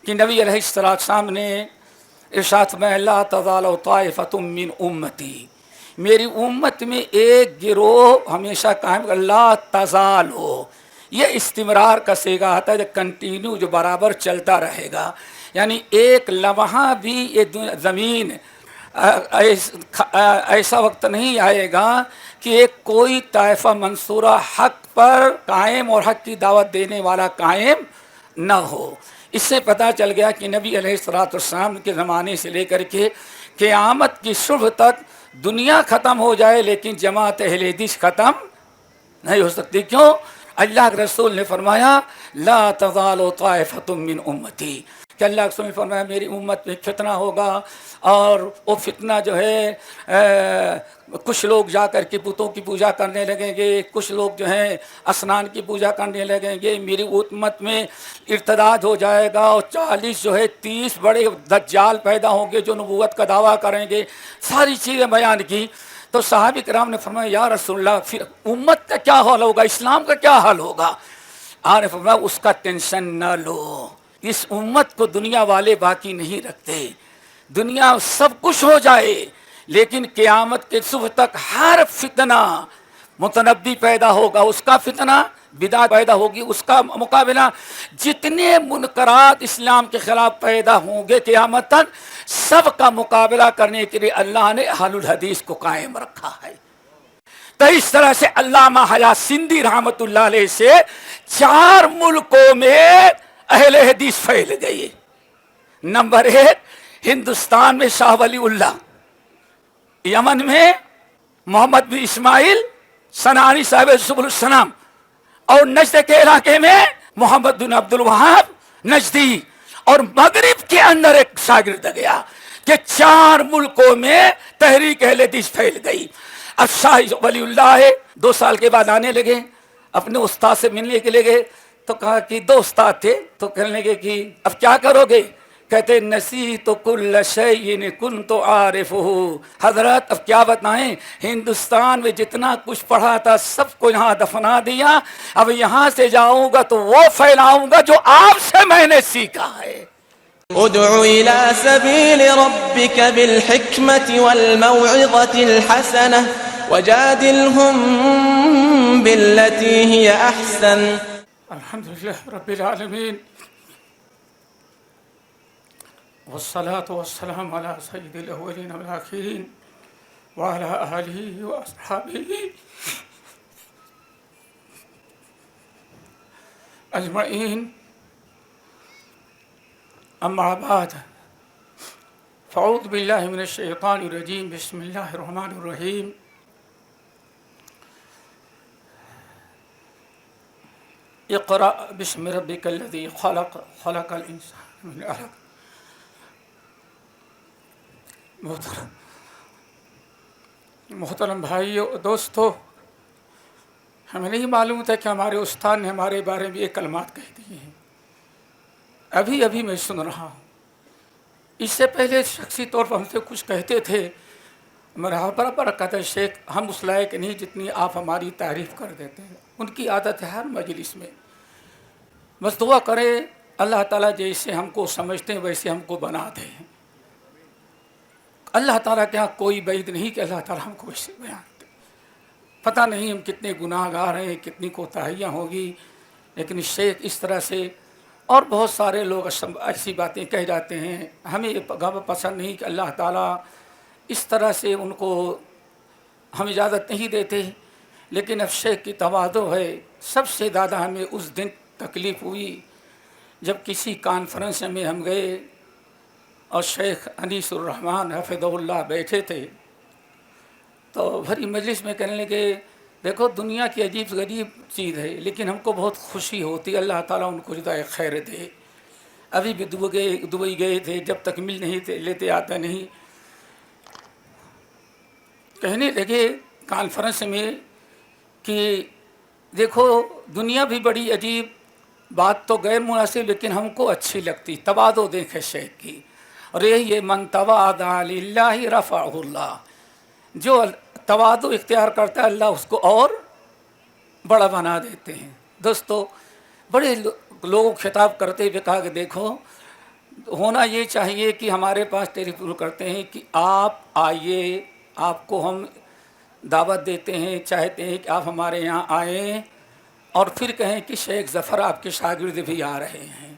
کہ نبی علیہ السلام نے ارشاد میں لا تزال طائفۃ من امتی، میری امت میں ایک گروہ ہمیشہ قائم، لا تزال ہو، یہ استمرار کا صیغہ آتا ہے، جو کنٹینیو، جو برابر چلتا رہے گا، یعنی ایک لمحہ بھی یہ زمین ایسا وقت نہیں آئے گا کہ ایک کوئی طائفہ منصورہ حق پر قائم اور حق کی دعوت دینے والا قائم نہ ہو۔ اس سے پتہ چل گیا کہ نبی علیہ السلام کے زمانے سے لے کر کے قیامت کی صبح تک دنیا ختم ہو جائے لیکن جماعت اہل حدیث ختم نہیں ہو سکتی۔ کیوں؟ اللہ کے رسول نے فرمایا لا تزال طائفۃ من امتی، کہ اللہ کے رسول نے فرمایا میری امت میں فتنہ ہوگا، اور وہ فتنہ جو ہے کچھ لوگ جا کر کے بتوں کی پوجا کرنے لگیں گے، کچھ لوگ جو ہیں اسنان کی پوجا کرنے لگیں گے، میری امت میں ارتداد ہو جائے گا، اور 40 جو ہے 30 بڑے دجال پیدا ہوں گے جو نبوت کا دعویٰ کریں گے، ساری چیزیں بیان کی۔ تو صحابہ کرام نے فرمایا یا رسول اللہ پھر امت کا کیا حال ہوگا، اسلام کا کیا حال ہوگا؟ آپ نے فرمایا اس کا ٹینشن نہ لو، اس امت کو دنیا والے باقی نہیں رکھتے، دنیا سب کچھ ہو جائے لیکن قیامت کے صبح تک ہر فتنہ متنبی پیدا ہوگا، اس کا فتنہ بدعت پیدا ہوگی، اس کا مقابلہ، جتنے منکرات اسلام کے خلاف پیدا ہوں گے قیامت تک سب کا مقابلہ کرنے کے لیے اللہ نے اہل الحدیث کو قائم رکھا ہے۔ تو اس طرح سے علامہ حیات سندھی رحمۃ اللہ علیہ سے 4 ملکوں میں اہل حدیث پھیل گئی۔ نمبر 1 ہندوستان میں شاہ ولی اللہ، یمن میں محمد بن اسماعیل سنانی صاحب سبل السلام، اور نجد کے علاقے میں محمد بن عبد الوہاب نجدی، اور مغرب کے اندر ایک شاگرد گیا کہ 4 ملکوں میں تحریک اہل حدیث پھیل گئی۔ اب شاہ ولی اللہ ہے 2 سال کے بعد آنے لگے، اپنے استاد سے ملنے کے لیے گئے، تو کہا کہ 2 استاد تھے، تو کہنے لگے کہ اب کیا کرو گے؟ کہتے نسیت کل شیء کنت عارفہ، حضرت اب کیا بتائیں، ہندوستان میں جتنا کچھ پڑھا تھا سب کو یہاں دفنا دیا، اب یہاں سے جاؤں گا تو وہ پھیلاؤں گا جو آپ سے میں نے سیکھا ہے۔ ادع الى سبیل ربک بالحکمت والموعظۃ الحسنہ وجادلهم بالتي هي احسن۔ الحمدللہ رب العالمین، والصلاة والسلام على سید الاولین والآخرین وعلى آلہ واصحابہ اجمعین، اما بعد، فاعوذ باللہ من الشیطان الرجیم، بسم اللہ الرحمن الرحیم۔ اقرأ بسم ربک الذی خلق، خلق الانسان من علق۔ محترم بھائیو دوستو، ہمیں نہیں معلوم تھا کہ ہمارے استاد نے ہمارے بارے میں یہ کلمات کہہ دیے ہیں، ابھی میں سن رہا ہوں۔ اس سے پہلے شخصی طور پر ہم سے کچھ کہتے تھے، مرحبا برکت ہے شیخ، ہم اس لائق نہیں جتنی آپ ہماری تعریف کر دیتے ہیں۔ ان کی عادت ہے ہر مجلس میں، بس دعا کرے اللہ تعالیٰ جیسے ہم کو سمجھتے ہیں ویسے ہم کو بنا دے۔ اللہ تعالیٰ کے ہاں کوئی بعید نہیں کہ اللہ تعالیٰ ہم کو ویسے بیان دے۔ پتہ نہیں ہم کتنے گناہ گار ہیں، کتنی کوتاہیاں ہوگی، لیکن شیخ اس طرح سے اور بہت سارے لوگ ایسی باتیں کہہ جاتے ہیں، ہمیں یہ پسند نہیں کہ اللہ تعالیٰ اس طرح سے ان کو ہم اجازت نہیں دیتے، لیکن اب شیخ کی تواضع ہے۔ سب سے زیادہ ہمیں اس دن تکلیف ہوئی جب کسی کانفرنس میں ہم گئے اور شیخ انیس الرحمن حفظہ اللہ بیٹھے تھے، تو بھری مجلس میں کہنے لگے دیکھو دنیا کی عجیب غریب چیز ہے لیکن ہم کو بہت خوشی ہوتی، اللہ تعالیٰ ان کو جزائے خیر دے۔ ابھی بھی دبئی گئے تھے، جب تک مل نہیں تھے لیتے آتا نہیں، کہنے لگے کانفرنس میں کہ دیکھو دنیا بھی بڑی عجیب، بات تو غیر مناسب لیکن ہم کو اچھی لگتی، تواضع دیکھے شیخ کی، اور یہ من تواضع للہ رفعہ اللہ، جو تواضع اختیار کرتا ہے اللہ اس کو اور بڑا بنا دیتے ہیں۔ دوستو، بڑے لوگوں خطاب کرتے ہوئے کہا کہ دیکھو ہونا یہ چاہیے کہ ہمارے پاس ٹیلی فون کرتے ہیں کہ آپ آئیے، آپ کو ہم دعوت دیتے ہیں، چاہتے ہیں کہ آپ ہمارے یہاں آئیں، اور پھر کہیں کہ شیخ ظفر آپ کے شاگرد بھی آ رہے ہیں۔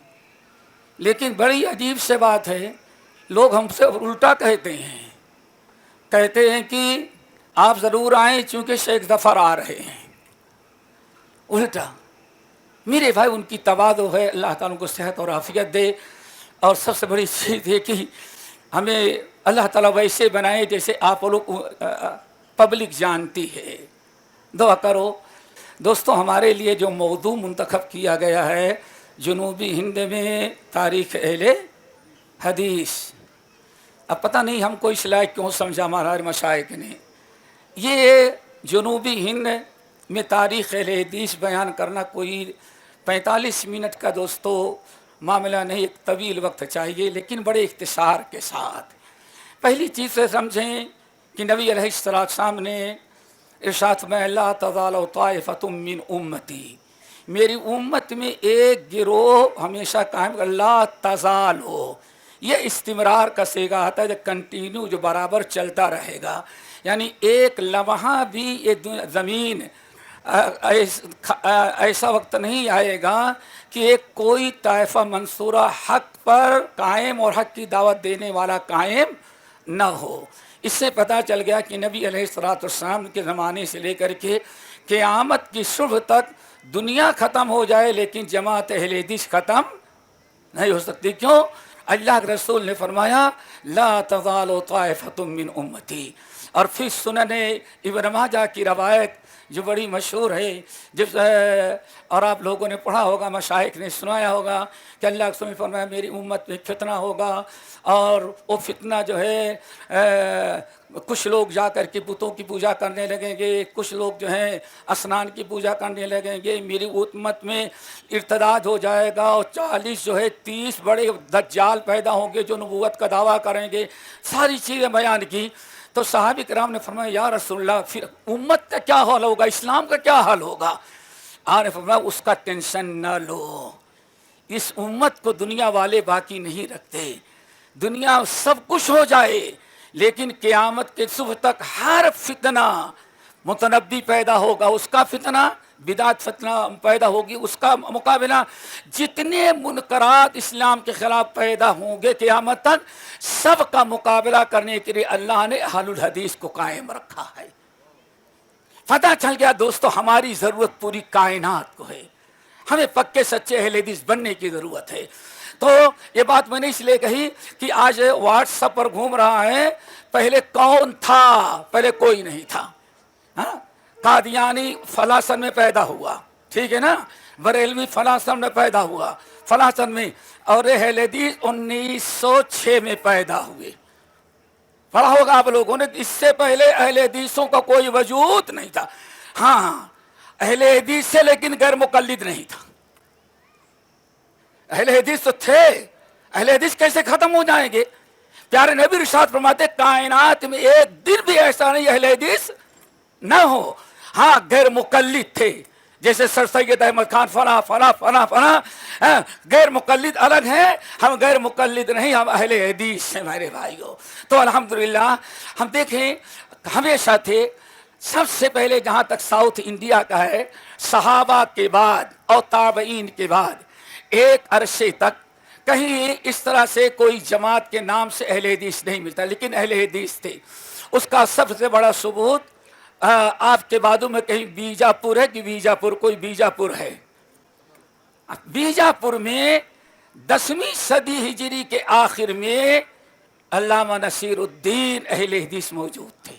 لیکن بڑی عجیب سے بات ہے، لوگ ہم سے الٹا کہتے ہیں کہ آپ ضرور آئیں چونکہ شیخ ظفر آ رہے ہیں۔ الٹا میرے بھائی، ان کی تواضع ہے، اللہ تعالیٰ ان کو صحت اور عافیت دے، اور سب سے بڑی چیز یہ کہ ہمیں اللہ تعالیٰ ویسے بنائے جیسے آپ لوگ پبلک جانتی ہے۔ دعا کرو دوستو، ہمارے لیے جو موضوع منتخب کیا گیا ہے جنوبی ہند میں تاریخ اہل حدیث، اب پتہ نہیں ہم کو اس لائق کیوں سمجھا ہمارے مشائخ نے۔ یہ جنوبی ہند میں تاریخ اہل حدیث بیان کرنا کوئی 45 منٹ کا دوستو معاملہ نہیں، ایک طویل وقت چاہیے، لیکن بڑے اختصار کے ساتھ۔ پہلی چیز سے سمجھیں کہ نبی علیہ السلام نے ارشاد میں لا تزال طائفۃ من امتی، میری امت میں ایک گروہ ہمیشہ قائم، لا تزال ہو، یہ استمرار کا صیغہ آتا ہے، جو کنٹینیو، جو برابر چلتا رہے گا، یعنی ایک لمحہ بھی یہ زمین ایسا وقت نہیں آئے گا کہ ایک کوئی طائفہ منصورہ حق پر قائم اور حق کی دعوت دینے والا قائم نہ ہو۔ اس سے پتہ چل گیا کہ نبی علیہ السلام کے زمانے سے لے کر کے قیامت کی صبح تک دنیا ختم ہو جائے لیکن جماعت اہل حدیث ختم نہیں ہو سکتی۔ کیوں؟ اللہ کے رسول نے فرمایا لا تزال طائفۃ من امتی، اور پھر سنن ابن ماجہ کی روایت جو بڑی مشہور ہے، جس اور آپ لوگوں نے پڑھا ہوگا، مشائخ نے سنایا ہوگا کہ اللہ کے رسول نے فرمایا میری امت میں فتنہ ہوگا، اور وہ فتنہ جو ہے کچھ لوگ جا کر کے بتوں کی پوجا کرنے لگیں گے، کچھ لوگ جو ہیں اسنان کی پوجا کرنے لگیں گے، میری امت میں ارتداد ہو جائے گا، اور 40 جو ہے 30 بڑے دجال پیدا ہوں گے جو نبوت کا دعویٰ کریں گے، ساری چیزیں بیان کی۔ تو صحابہ کرام نے فرمایا یا رسول اللہ، پھر امت کا کیا حال ہوگا، اسلام کا کیا حال ہوگا؟ آپ نے فرمایا اس کا ٹینشن نہ لو، اس امت کو دنیا والے باقی نہیں رکھتے، دنیا سب کچھ ہو جائے لیکن قیامت کے صبح تک ہر فتنہ متنبی پیدا ہوگا، اس کا فتنہ بدعت فتنہ پیدا ہوگی، اس کا مقابلہ جتنے منکرات اسلام کے خلاف پیدا ہوں گے قیامت تک، سب کا مقابلہ کرنے کے لیے اللہ نے اہل الحدیث کو قائم رکھا ہے۔ پتہ چل گیا دوستو ہماری ضرورت پوری کائنات کو ہے، ہمیں پکے سچے اہل حدیث بننے کی ضرورت ہے۔ تو یہ بات میں نے اس لیے کہی کہ آج واٹس ایپ پر گھوم رہا ہے، پہلے کون تھا؟ پہلے کوئی نہیں تھا۔ قادیانی فلاں سن میں پیدا ہوا، ٹھیک ہے نا، بریلوی فلاں سن میں پیدا ہوا، فلاں سن میں، اور اہل حدیث 1906 میں پیدا ہوئے۔ پڑھا ہوگا آپ لوگوں نے، اس سے پہلے اہل حدیثوں کا کوئی وجود نہیں تھا۔ ہاں اہل حدیث سے لیکن غیر مقلد نہیں تھا۔ اہل حدیث تو تھے، اہل حدیث کیسے ختم ہو جائیں گے؟ پیارے نبی ارشاد فرماتے کائنات میں ایک دن بھی ایسا نہیں اہل حدیث نہ ہو۔ ہاں غیر مقلد تھے، جیسے سر سید احمد خان فلاں فلاں فلاں فلاں، غیر مقلد الگ ہیں، ہم غیر مقلد نہیں، ہم اہل حدیث ہیں میرے بھائیو۔ تو الحمدللہ ہم دیکھیں ہمیشہ تھے، سب سے پہلے جہاں تک ساؤتھ انڈیا کا ہے، صحابہ کے بعد اور تابعین کے بعد ایک عرصے تک کہیں اس طرح سے کوئی جماعت کے نام سے اہل حدیث نہیں ملتا، لیکن اہل حدیث تھے۔ اس کا سب سے بڑا ثبوت آپ کے بادوں میں کہیں بیجاپور ہے کہ بیجاپور، کوئی بیجاپور ہے، بیجاپور میں 10ویں صدی ہجری کے آخر میں علامہ نصیر الدین اہل حدیث موجود تھے،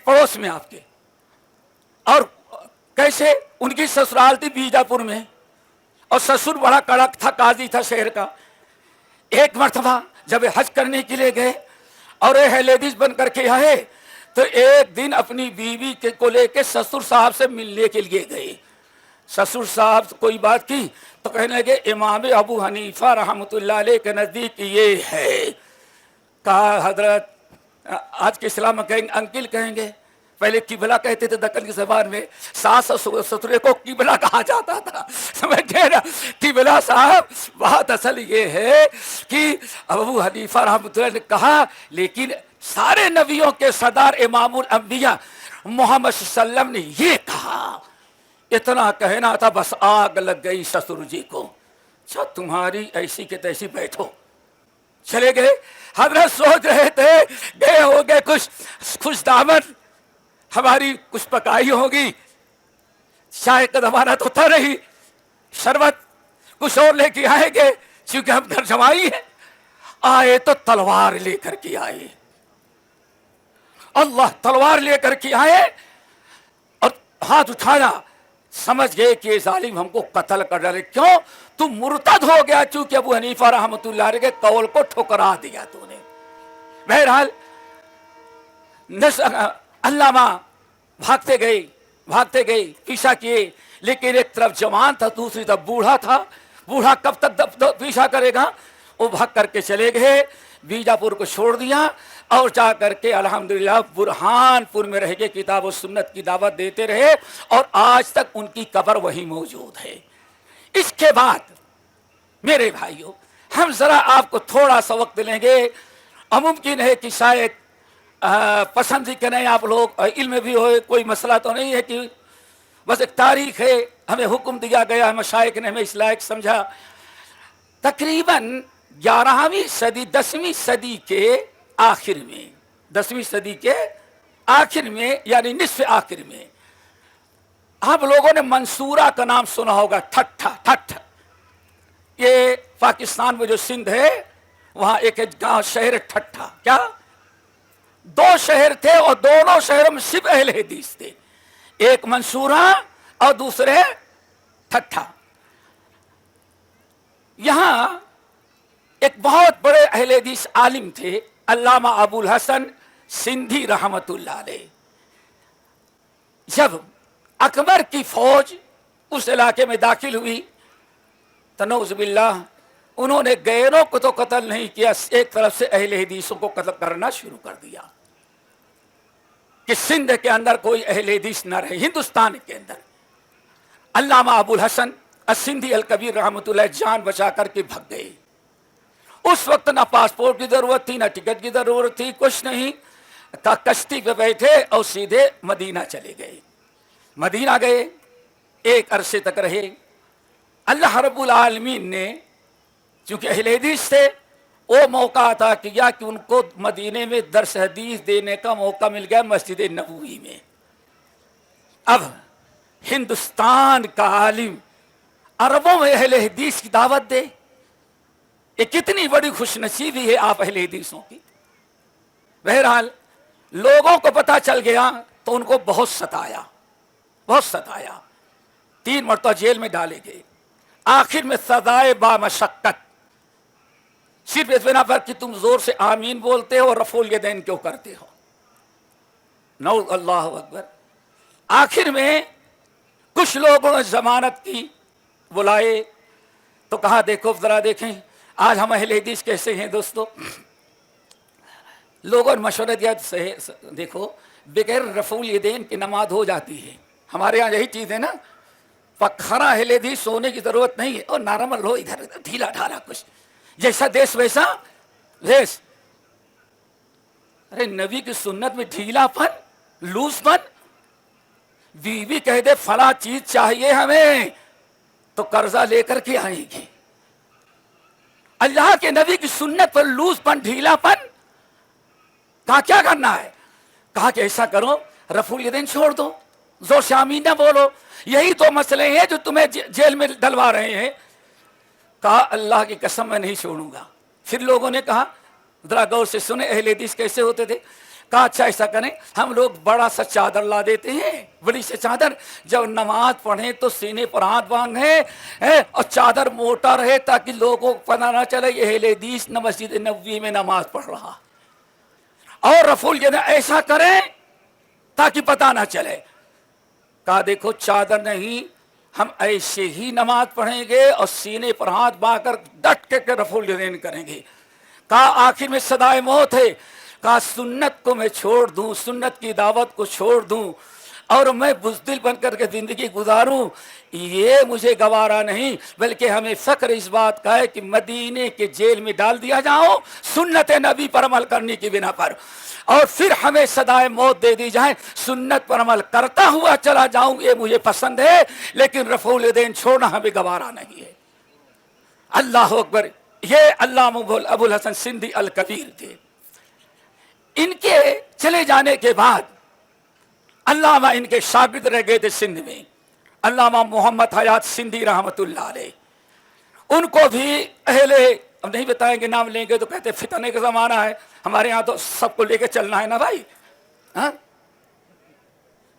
پڑوس میں آپ کے۔ اور کیسے؟ ان کی سسرال تھی بیجاپور میں، اور سسر بڑا کڑک تھا، قاضی تھا شہر کا۔ ایک مرتبہ جب حج کرنے کے لیے گئے اور اہل حدیث بن کر کے آئے، تو ایک دن اپنی بیوی کو لے کے سسر صاحب سے ملنے کے لیے گئے۔ سسر صاحب کوئی بات کی تو کہنے لگے امام ابو حنیفہ رحمۃ اللہ علیہ کے نزدیک یہ ہے۔ کہا حضرت، آج کے اسلام میں کہیں گے انکل کہیں گے، پہلے قبلہ کہتے تھے دکن کی زبان میں، ساس اور سسرے کو قبلہ کہا جاتا تھا، سمجھے نا؟ قبلہ صاحب بات اصل یہ ہے کہ ابو حنیفہ رحمۃ اللہ نے کہا، لیکن سارے نبیوں کے سردار امام الانبیاء محمد صلی اللہ علیہ وسلم نے یہ کہا، اتنا کہنا تھا بس آگ لگ گئی سسر جی کو، اچھا تمہاری ایسی کہ تیسی بیٹھو، چلے گئے۔ حضرت سوچ رہے تھے گئے ہو گئے کچھ دعوت ہماری کچھ پکائی ہوگی، چائے کا زمانہ تو تھا نہیں، شربت کچھ اور لے کے آئیں گے کیونکہ ہم گھر جمائی ہیں۔ آئے تو تلوار لے کر کے آئے، اللہ تلوار لے کر کے آئے اور ہاتھ اٹھایا، سمجھ گئے کہ یہ ظالم ہم کو قتل کر ڈالے۔ کیوں؟ تم مرتد ہو گیا، چونکہ ابو حنیفہ رحمۃ اللہ علیہ کے قول کو ٹھکرا دیا تو نے۔ بہرحال علامہ بھاگتے گئے پیچھا کیے، لیکن ایک طرف جوان تھا دوسری طرف بوڑھا تھا، بوڑھا کب تک پیچھا کرے گا؟ وہ بھاگ کر کے چلے گئے، بیجاپور کو چھوڑ دیا اور جا کر کے الحمدللہ برہان پور میں رہ کے کتاب و سنت کی دعوت دیتے رہے، اور آج تک ان کی قبر وہی موجود ہے۔ اس کے بعد میرے بھائیوں، ہم ذرا آپ کو تھوڑا سا وقت لیں گے، ممکن ہے کہ شاید پسند ہی کریں آپ لوگ، علم بھی ہوئے، کوئی مسئلہ تو نہیں ہے کہ بس ایک تاریخ ہے، ہمیں حکم دیا گیا، مشائخ نے ہمیں اس لائق سمجھا۔ تقریباً 11ویں صدی 10ویں صدی کے آخر میں، 10ویں صدی کے آخر میں یعنی نصف آخر میں، آپ لوگوں نے منصورہ کا نام سنا ہوگا، ٹھٹھ، یہ پاکستان میں جو سندھ ہے وہاں ایک گاؤں شہر ٹھٹھا، کیا 2 شہر تھے اور دونوں شہروں میں صرف اہل حدیث تھے، ایک منصورہ اور دوسرے ٹھٹھا۔ یہاں ایک بہت بڑے اہل حدیث عالم تھے علامہ ابو الحسن سندھی رحمت اللہ علیہ۔ جب اکبر کی فوج اس علاقے میں داخل ہوئی تو نعوذ باللہ انہوں نے غیروں کو تو قتل نہیں کیا، ایک طرف سے اہل حدیثوں کو قتل کرنا شروع کر دیا کہ سندھ کے اندر کوئی اہل حدیث نہ رہے، ہندوستان کے اندر۔ علامہ ابو الحسن السندھی الکبیر رحمت اللہ جان بچا کر کے بھگ گئے۔ اس وقت نہ پاسپورٹ کی ضرورت تھی، نہ ٹکٹ کی ضرورت تھی، کچھ نہیں، کشتی پہ بیٹھے اور سیدھے مدینہ چلے گئے۔ مدینہ گئے، ایک عرصے تک رہے۔ اللہ رب العالمین نے چونکہ اہل حدیث تھے، وہ موقع عطا کیا کہ ان کو مدینے میں درس حدیث دینے کا موقع مل گیا مسجد نبوی میں۔ اب ہندوستان کا عالم عربوں میں اہل حدیث کی دعوت دے، یہ کتنی بڑی خوش نصیبی ہے آپ اہل حدیثوں کی۔ بہرحال لوگوں کو پتہ چل گیا تو ان کو بہت ستایا، 3 مرتبہ جیل میں ڈالے گئے، آخر میں سزائے بامشقت، صرف اس بنا پر کہ تم زور سے آمین بولتے ہو اور رفع الیدین کیوں کرتے ہو، نعوذ اللہ اکبر۔ آخر میں کچھ لوگوں نے ضمانت کی، بلائے تو کہا دیکھو ذرا دیکھیں آج ہم اہل حدیث کیسے ہیں دوستو۔ لوگوں نے مشورہ دیا، دیکھو بغیر رفع الیدین کی نماز ہو جاتی ہے، ہمارے یہاں یہی چیز ہے نا، پکھرا اہل حدیث ہونے کی ضرورت نہیں ہے، اور نارمل ہو، ادھر ڈھیلا ڈھالا کچھ، جیسا دیش ویسا ویس۔ ارے نبی کی سنت میں ڈھیلا پن، لوز پن، بیوی کہہ دے فلاں چیز چاہیے ہمیں تو قرضہ لے کر کے آئیں گے، اللہ کے نبی کی سنت پر لوز پن، ڈھیلا پن، کہا کیا کرنا ہے؟ کہا کہ ایسا کرو رفع الیدین چھوڑ دو، زور سے آمین نہ بولو، یہی تو مسئلے ہیں جو تمہیں جیل میں ڈلوا رہے ہیں۔ کہا اللہ کی قسم میں نہیں چھوڑوں گا۔ پھر لوگوں نے کہا ذرا غور سے سنیں اہل حدیث کیسے ہوتے تھے۔ کہا اچھا ایسا کریں، ہم لوگ بڑا سا چادر لا دیتے ہیں، بڑی سی چادر، جب نماز پڑھیں تو سینے پر ہاتھ باندھیں اور چادر موٹا رہے تاکہ لوگوں کو پتہ نہ چلے یہ اہل حدیث نہ مسجد نبوی میں نماز پڑھ رہا، اور رفع الیدین ایسا کریں تاکہ پتہ نہ چلے۔ کہا دیکھو چادر نہیں، ہم ایسے ہی نماز پڑھیں گے اور سینے پر ہاتھ باندھ کر ڈٹ کے رفع الیدین کریں گے۔ کہا آخر میں صدائے موت ہے، کہا سنت کو میں چھوڑ دوں، سنت کی دعوت کو چھوڑ دوں اور میں بزدل بن کر کے زندگی گزاروں، یہ مجھے گوارا نہیں، بلکہ ہمیں فخر اس بات کا ہے کہ مدینے کے جیل میں ڈال دیا جاؤں سنت نبی پر عمل کرنے کی بنا پر، اور پھر ہمیں صدائے موت دے دی جائے، سنت پر عمل کرتا ہوا چلا جاؤں، یہ مجھے پسند ہے، لیکن رفع الیدین چھوڑنا ہمیں گوارا نہیں ہے۔ اللہ اکبر۔ یہ علامہ ابو الحسن سندھی الکبیر تھے۔ ان کے چلے جانے کے بعد علامہ ان کے شاگرد رہ گئے تھے سندھ میں، علامہ محمد حیات سندھی رحمۃ اللہ علیہ۔ ان کو بھی اہل، اب نہیں بتائیں گے، نام لیں گے تو کہتے فتنے کا زمانہ ہے، ہمارے ہاں تو سب کو لے کے چلنا ہے نا بھائی، ہاں،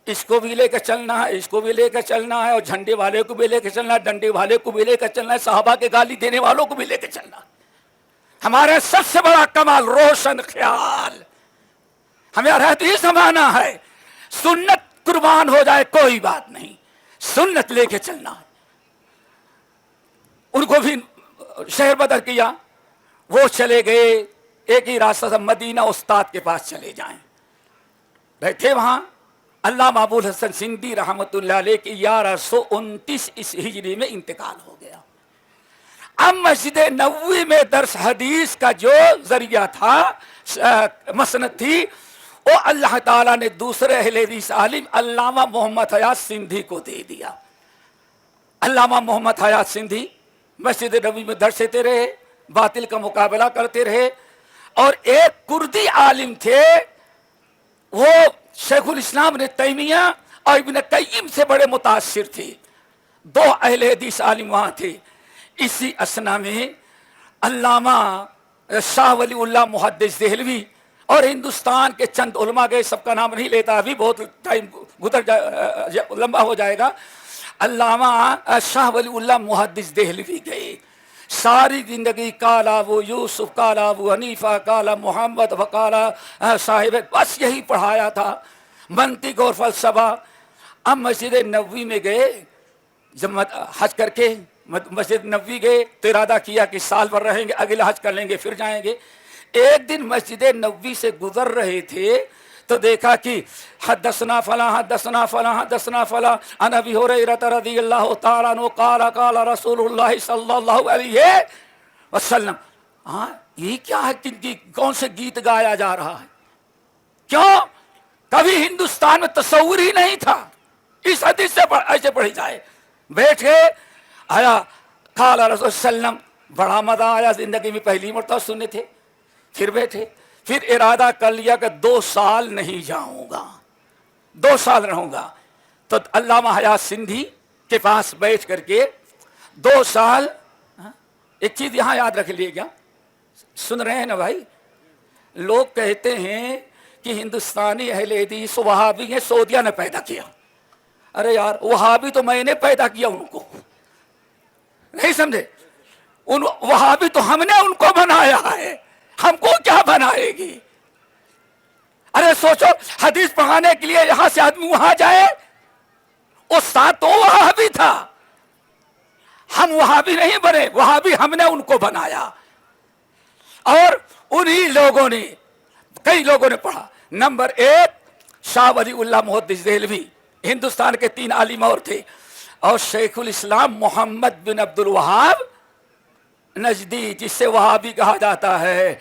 اس کو بھی لے کے چلنا ہے، اس کو بھی لے کے چلنا ہے، اور جھنڈے والے کو بھی لے کے چلنا ہے، ڈنڈے والے کو بھی لے کے چلنا ہے، صحابہ کے گالی دینے والوں کو بھی لے کے چلنا ہے۔ ہمارے سب سے بڑا کمال روشن خیال، ہمارا تو یہ زمانہ ہے سنت قربان ہو جائے کوئی بات نہیں، سنت لے کے چلنا ہے۔ ان کو بھی شہر بدر کیا، وہ چلے گئے، ایک ہی راستہ تھا، مدینہ استاد کے پاس چلے جائیں، بیٹھے وہاں۔ علامہ ابو الحسن سندھی رحمۃ اللہ علیہ کی 1129 اس ہجری میں انتقال ہو گیا۔ اب مسجد نبوی میں درس حدیث کا جو ذریعہ تھا، مسند تھی، وہ اللہ تعالیٰ نے دوسرے اہل حدیث عالم علامہ محمد حیات سندھی کو دے دیا۔ علامہ محمد حیات سندھی مسجد نبوی میں درس دیتے رہے، باطل کا مقابلہ کرتے رہے، اور ایک کردی عالم تھے، وہ شیخ الاسلام ابن تیمیہ اور ابن قیم سے بڑے متاثر تھے، دو اہل حدیث عالم وہاں تھے۔ اسی اسنا میں علامہ شاہ ولی اللہ محدث دہلوی اور ہندوستان کے چند علماء گئے، سب کا نام نہیں لیتا، ابھی بہت ٹائم لمبا ہو جائے گا۔ علامہ شاہ ولی اللہ محدث دہلوی گئے، ساری زندگی کالا ابو یوسف، کالا ابو حنیفہ، کالا محمد، وکالا صاحب، بس یہی پڑھایا تھا، منطق اور فلسفہ۔ اب مسجد نبوی میں گئے، جب حج کر کے مسجد نبوی گئے تو ارادہ کیا کہ سال بھر رہیں گے، اگلا حج کر لیں گے پھر جائیں گے۔ ایک دن مسجد نبوی سے گزر رہے تھے تو دیکھا کہ حدثنا فلاں حدثنا فلاں حدثنا فلاں عن ابی ہریرہ رضی اللہ تعالیٰ عنہ قال قال رسول اللہ صلی اللہ علیہ وسلم۔ ہاں، یہ کیا ہے، کون سے گیت گایا جا رہا ہے؟ کیوں؟ کبھی ہندوستان میں تصور ہی نہیں تھا اس حدیث سے ایسے پڑھی جائے۔ بیٹھے، آیا قال رسول وسلم، بڑا مزہ آیا، زندگی میں پہلی مرتبہ سنے تھے۔ پھر بیٹھے، پھر ارادہ کر لیا کہ 2 سال نہیں جاؤں گا، 2 سال رہوں گا۔ تو علامہ حیات سندھی کے پاس بیٹھ کر کے 2 سال، ایک چیز یہاں یاد رکھ لیے گا، سن رہے ہیں نا بھائی، لوگ کہتے ہیں کہ ہندوستانی اہل حدیث وہابی ہیں، سعودیہ نے پیدا کیا۔ ارے یار، وہابی تو میں نے پیدا کیا ان کو، نہیں سمجھے؟ ان وہابی تو ہم نے ان کو بنایا ہے، ہم کو کیا بنائے گی؟ ارے سوچو، حدیث پڑھانے کے لیے یہاں سے آدمی وہاں جائے، استاد تو وہابی تھا، ہم وہابی نہیں بنے، وہابی ہم نے ان کو بنایا۔ اور انہی لوگوں نے، کئی لوگوں نے پڑھا۔ نمبر 1 شاہ ولی اللہ محدث دہلوی، ہندوستان کے 3 عالم اور تھے، اور شیخ الاسلام محمد بن عبد الوہاب نجدی، جس سے وہابی کہا جاتا ہے۔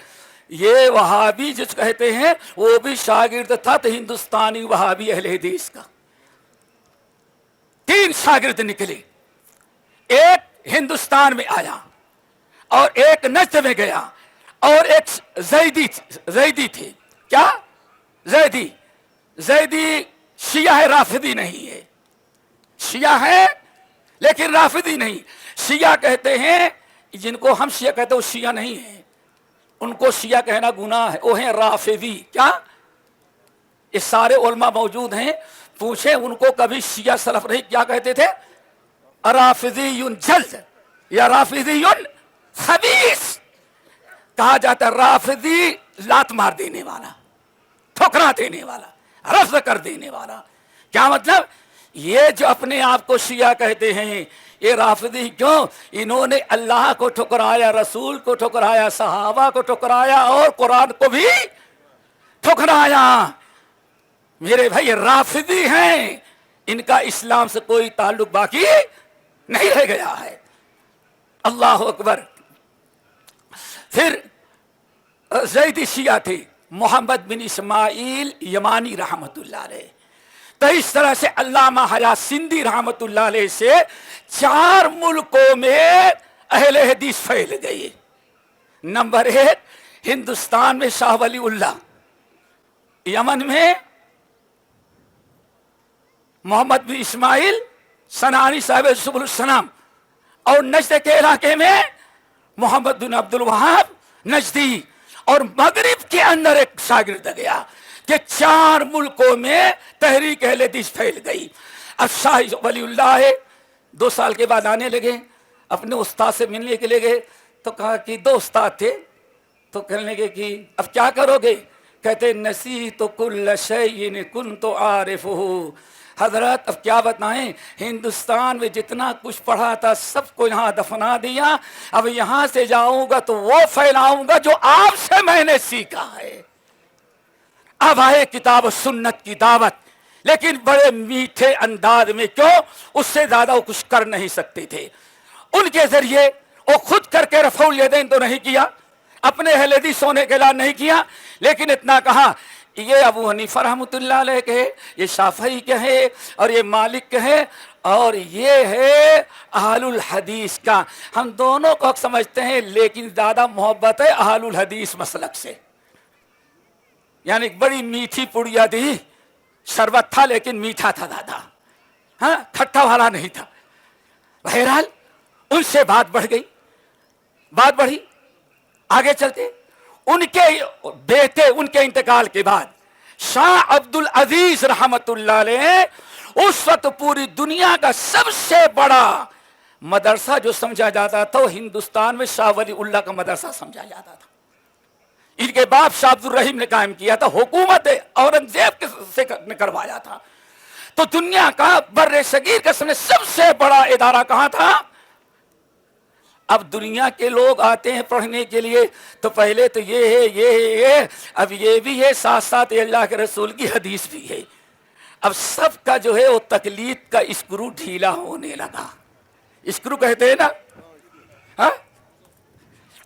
یہ وہابی جس کہتے ہیں وہ بھی شاگرد تھا تو ہندوستانی وہابی اہل حدیث کا۔ 3 شاگرد نکلے، ایک ہندوستان میں آیا اور ایک نجد میں گیا اور ایک زیدی تھے۔ کیا؟ زیدی شیعہ ہے، رافضی نہیں ہے، شیعہ ہے لیکن رافضی نہیں۔ شیعہ کہتے ہیں، جن کو ہم شیعہ کہتے ہیں وہ شیعہ نہیں ہیں، ان کو شیعہ کہنا گناہ ہے، وہ ہیں رافضی۔ کیا؟ یہ سارے علماء موجود ہیں، پوچھیں ان کو، کبھی شیعہ سلف نہیں، کیا کہتے تھے؟ رافضی جلد یا رافضی خبیث کہا جاتا ہے۔ رافضی لات مار دینے والا، ٹھکرا دینے والا، رفض کر دینے والا۔ کیا مطلب؟ یہ جو اپنے آپ کو شیعہ کہتے ہیں، یہ رافضی کیوں؟ انہوں نے اللہ کو ٹھکرایا، رسول کو ٹھکرایا، صحابہ کو ٹھکرایا، اور قرآن کو بھی ٹھکرایا. میرے بھائی رافضی ہیں, ان کا اسلام سے کوئی تعلق باقی نہیں رہ گیا ہے. اللہ اکبر. پھر زیدی شیعہ تھے محمد بن اسماعیل یمانی رحمت اللہ علیہ. تو اس طرح سے علامہ حیات سندھی رحمت اللہ علیہ سے 4 ملکوں میں اہل حدیث پھیل گئی. نمبر 1 ہندوستان میں شاہ ولی اللہ, یمن میں محمد بن اسماعیل سنانی صاحب سبل السلام, اور نجد کے علاقے میں محمد بن عبد الوہاب نجدی, اور مغرب کے اندر ایک شاگرد گیا کہ 4 ملکوں میں تحریک اہل حدیث پھیل گئی. اب شاہ ولی اللہ ہے 2 سال کے بعد آنے لگے, اپنے استاد سے ملنے کے لیے گئے تو کہا کہ 2 استاد تھے, تو کہنے لگے کہ اب کیا کرو گے؟ کہتے نسیت کل شیء کنت عارفہ. حضرت اب کیا بتائیں, ہندوستان میں جتنا کچھ پڑھا تھا سب کو یہاں دفنا دیا, اب یہاں سے جاؤں گا تو وہ پھیلاؤں گا جو آپ سے میں نے سیکھا ہے. اب آئے کتاب و سنت کی دعوت, لیکن بڑے میٹھے انداز میں, کیوں؟ اس سے زیادہ وہ کچھ کر نہیں سکتے تھے. ان کے ذریعے وہ خود کر کے رفع الیدین تو نہیں کیا, اپنے اہل حدیث ہونے کے لئے نہیں کیا, لیکن اتنا کہا یہ ابو حنیفہ رحمۃ اللہ علیہ کے, یہ شافعی کے ہیں, اور یہ مالک کے ہیں, اور یہ ہے اہل الحدیث کا. ہم دونوں کو سمجھتے ہیں, لیکن زیادہ محبت ہے اہل الحدیث مسلک سے. یعنی بڑی میٹھی پڑیا دی, شربت تھا لیکن میٹھا تھا زیادہ, ہاں کھٹا والا نہیں تھا. بہرحال ان سے بات بڑھ گئی, بات بڑھی, آگے چلتے. ان کے بیٹے, ان کے انتقال کے بعد شاہ عبد العزیز رحمت اللہ علیہ, اس وقت پوری دنیا کا سب سے بڑا مدرسہ جو سمجھا جاتا تھا وہ ہندوستان میں شاہ ولی اللہ کا مدرسہ سمجھا جاتا تھا. ان کے باپ شاہ عبد الرحیم نے قائم کیا تھا, حکومت اورنگزیب سے نے کروایا تھا. تو دنیا کا بر صغیر کا سب سے بڑا ادارہ کہاں تھا؟ اب دنیا کے لوگ آتے ہیں پڑھنے کے لیے, تو پہلے تو یہ ہے, یہ اب یہ بھی ہے, ساتھ ساتھ اللہ کے رسول کی حدیث بھی ہے. اب سب کا جو ہے وہ تقلید کا اسکرو ڈھیلا ہونے لگا. اسکرو کہتے ہیں نا, ہاں,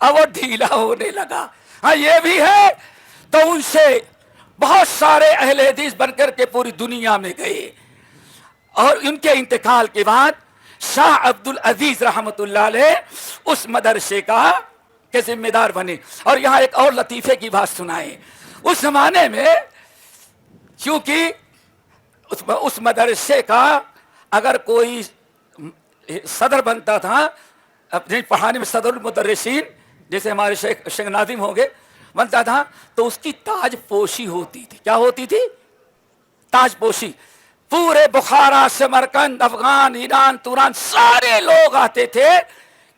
اب وہ ڈھیلا ہونے لگا. ہاں یہ بھی ہے. تو ان سے بہت سارے اہل حدیث بن کر کے پوری دنیا میں گئے, اور ان کے انتقال کے بعد شاہ عبد العزیز رحمت اللہ علیہ اس مدرسے کا کے ذمہ دار بنے. اور یہاں ایک اور لطیفے کی بات سنائیں. اس زمانے میں چونکہ اس مدرسے کا اگر کوئی صدر بنتا تھا, اپنے پڑھانے میں صدر المدرسین جیسے ہمارے شیخ ناظم ہو گئے بنتا تھا, تو اس کی تاج پوشی ہوتی تھی. کیا ہوتی تھی؟ تاج پوشی. پورے بخارا سمرقند افغان ایران توران سارے لوگ آتے تھے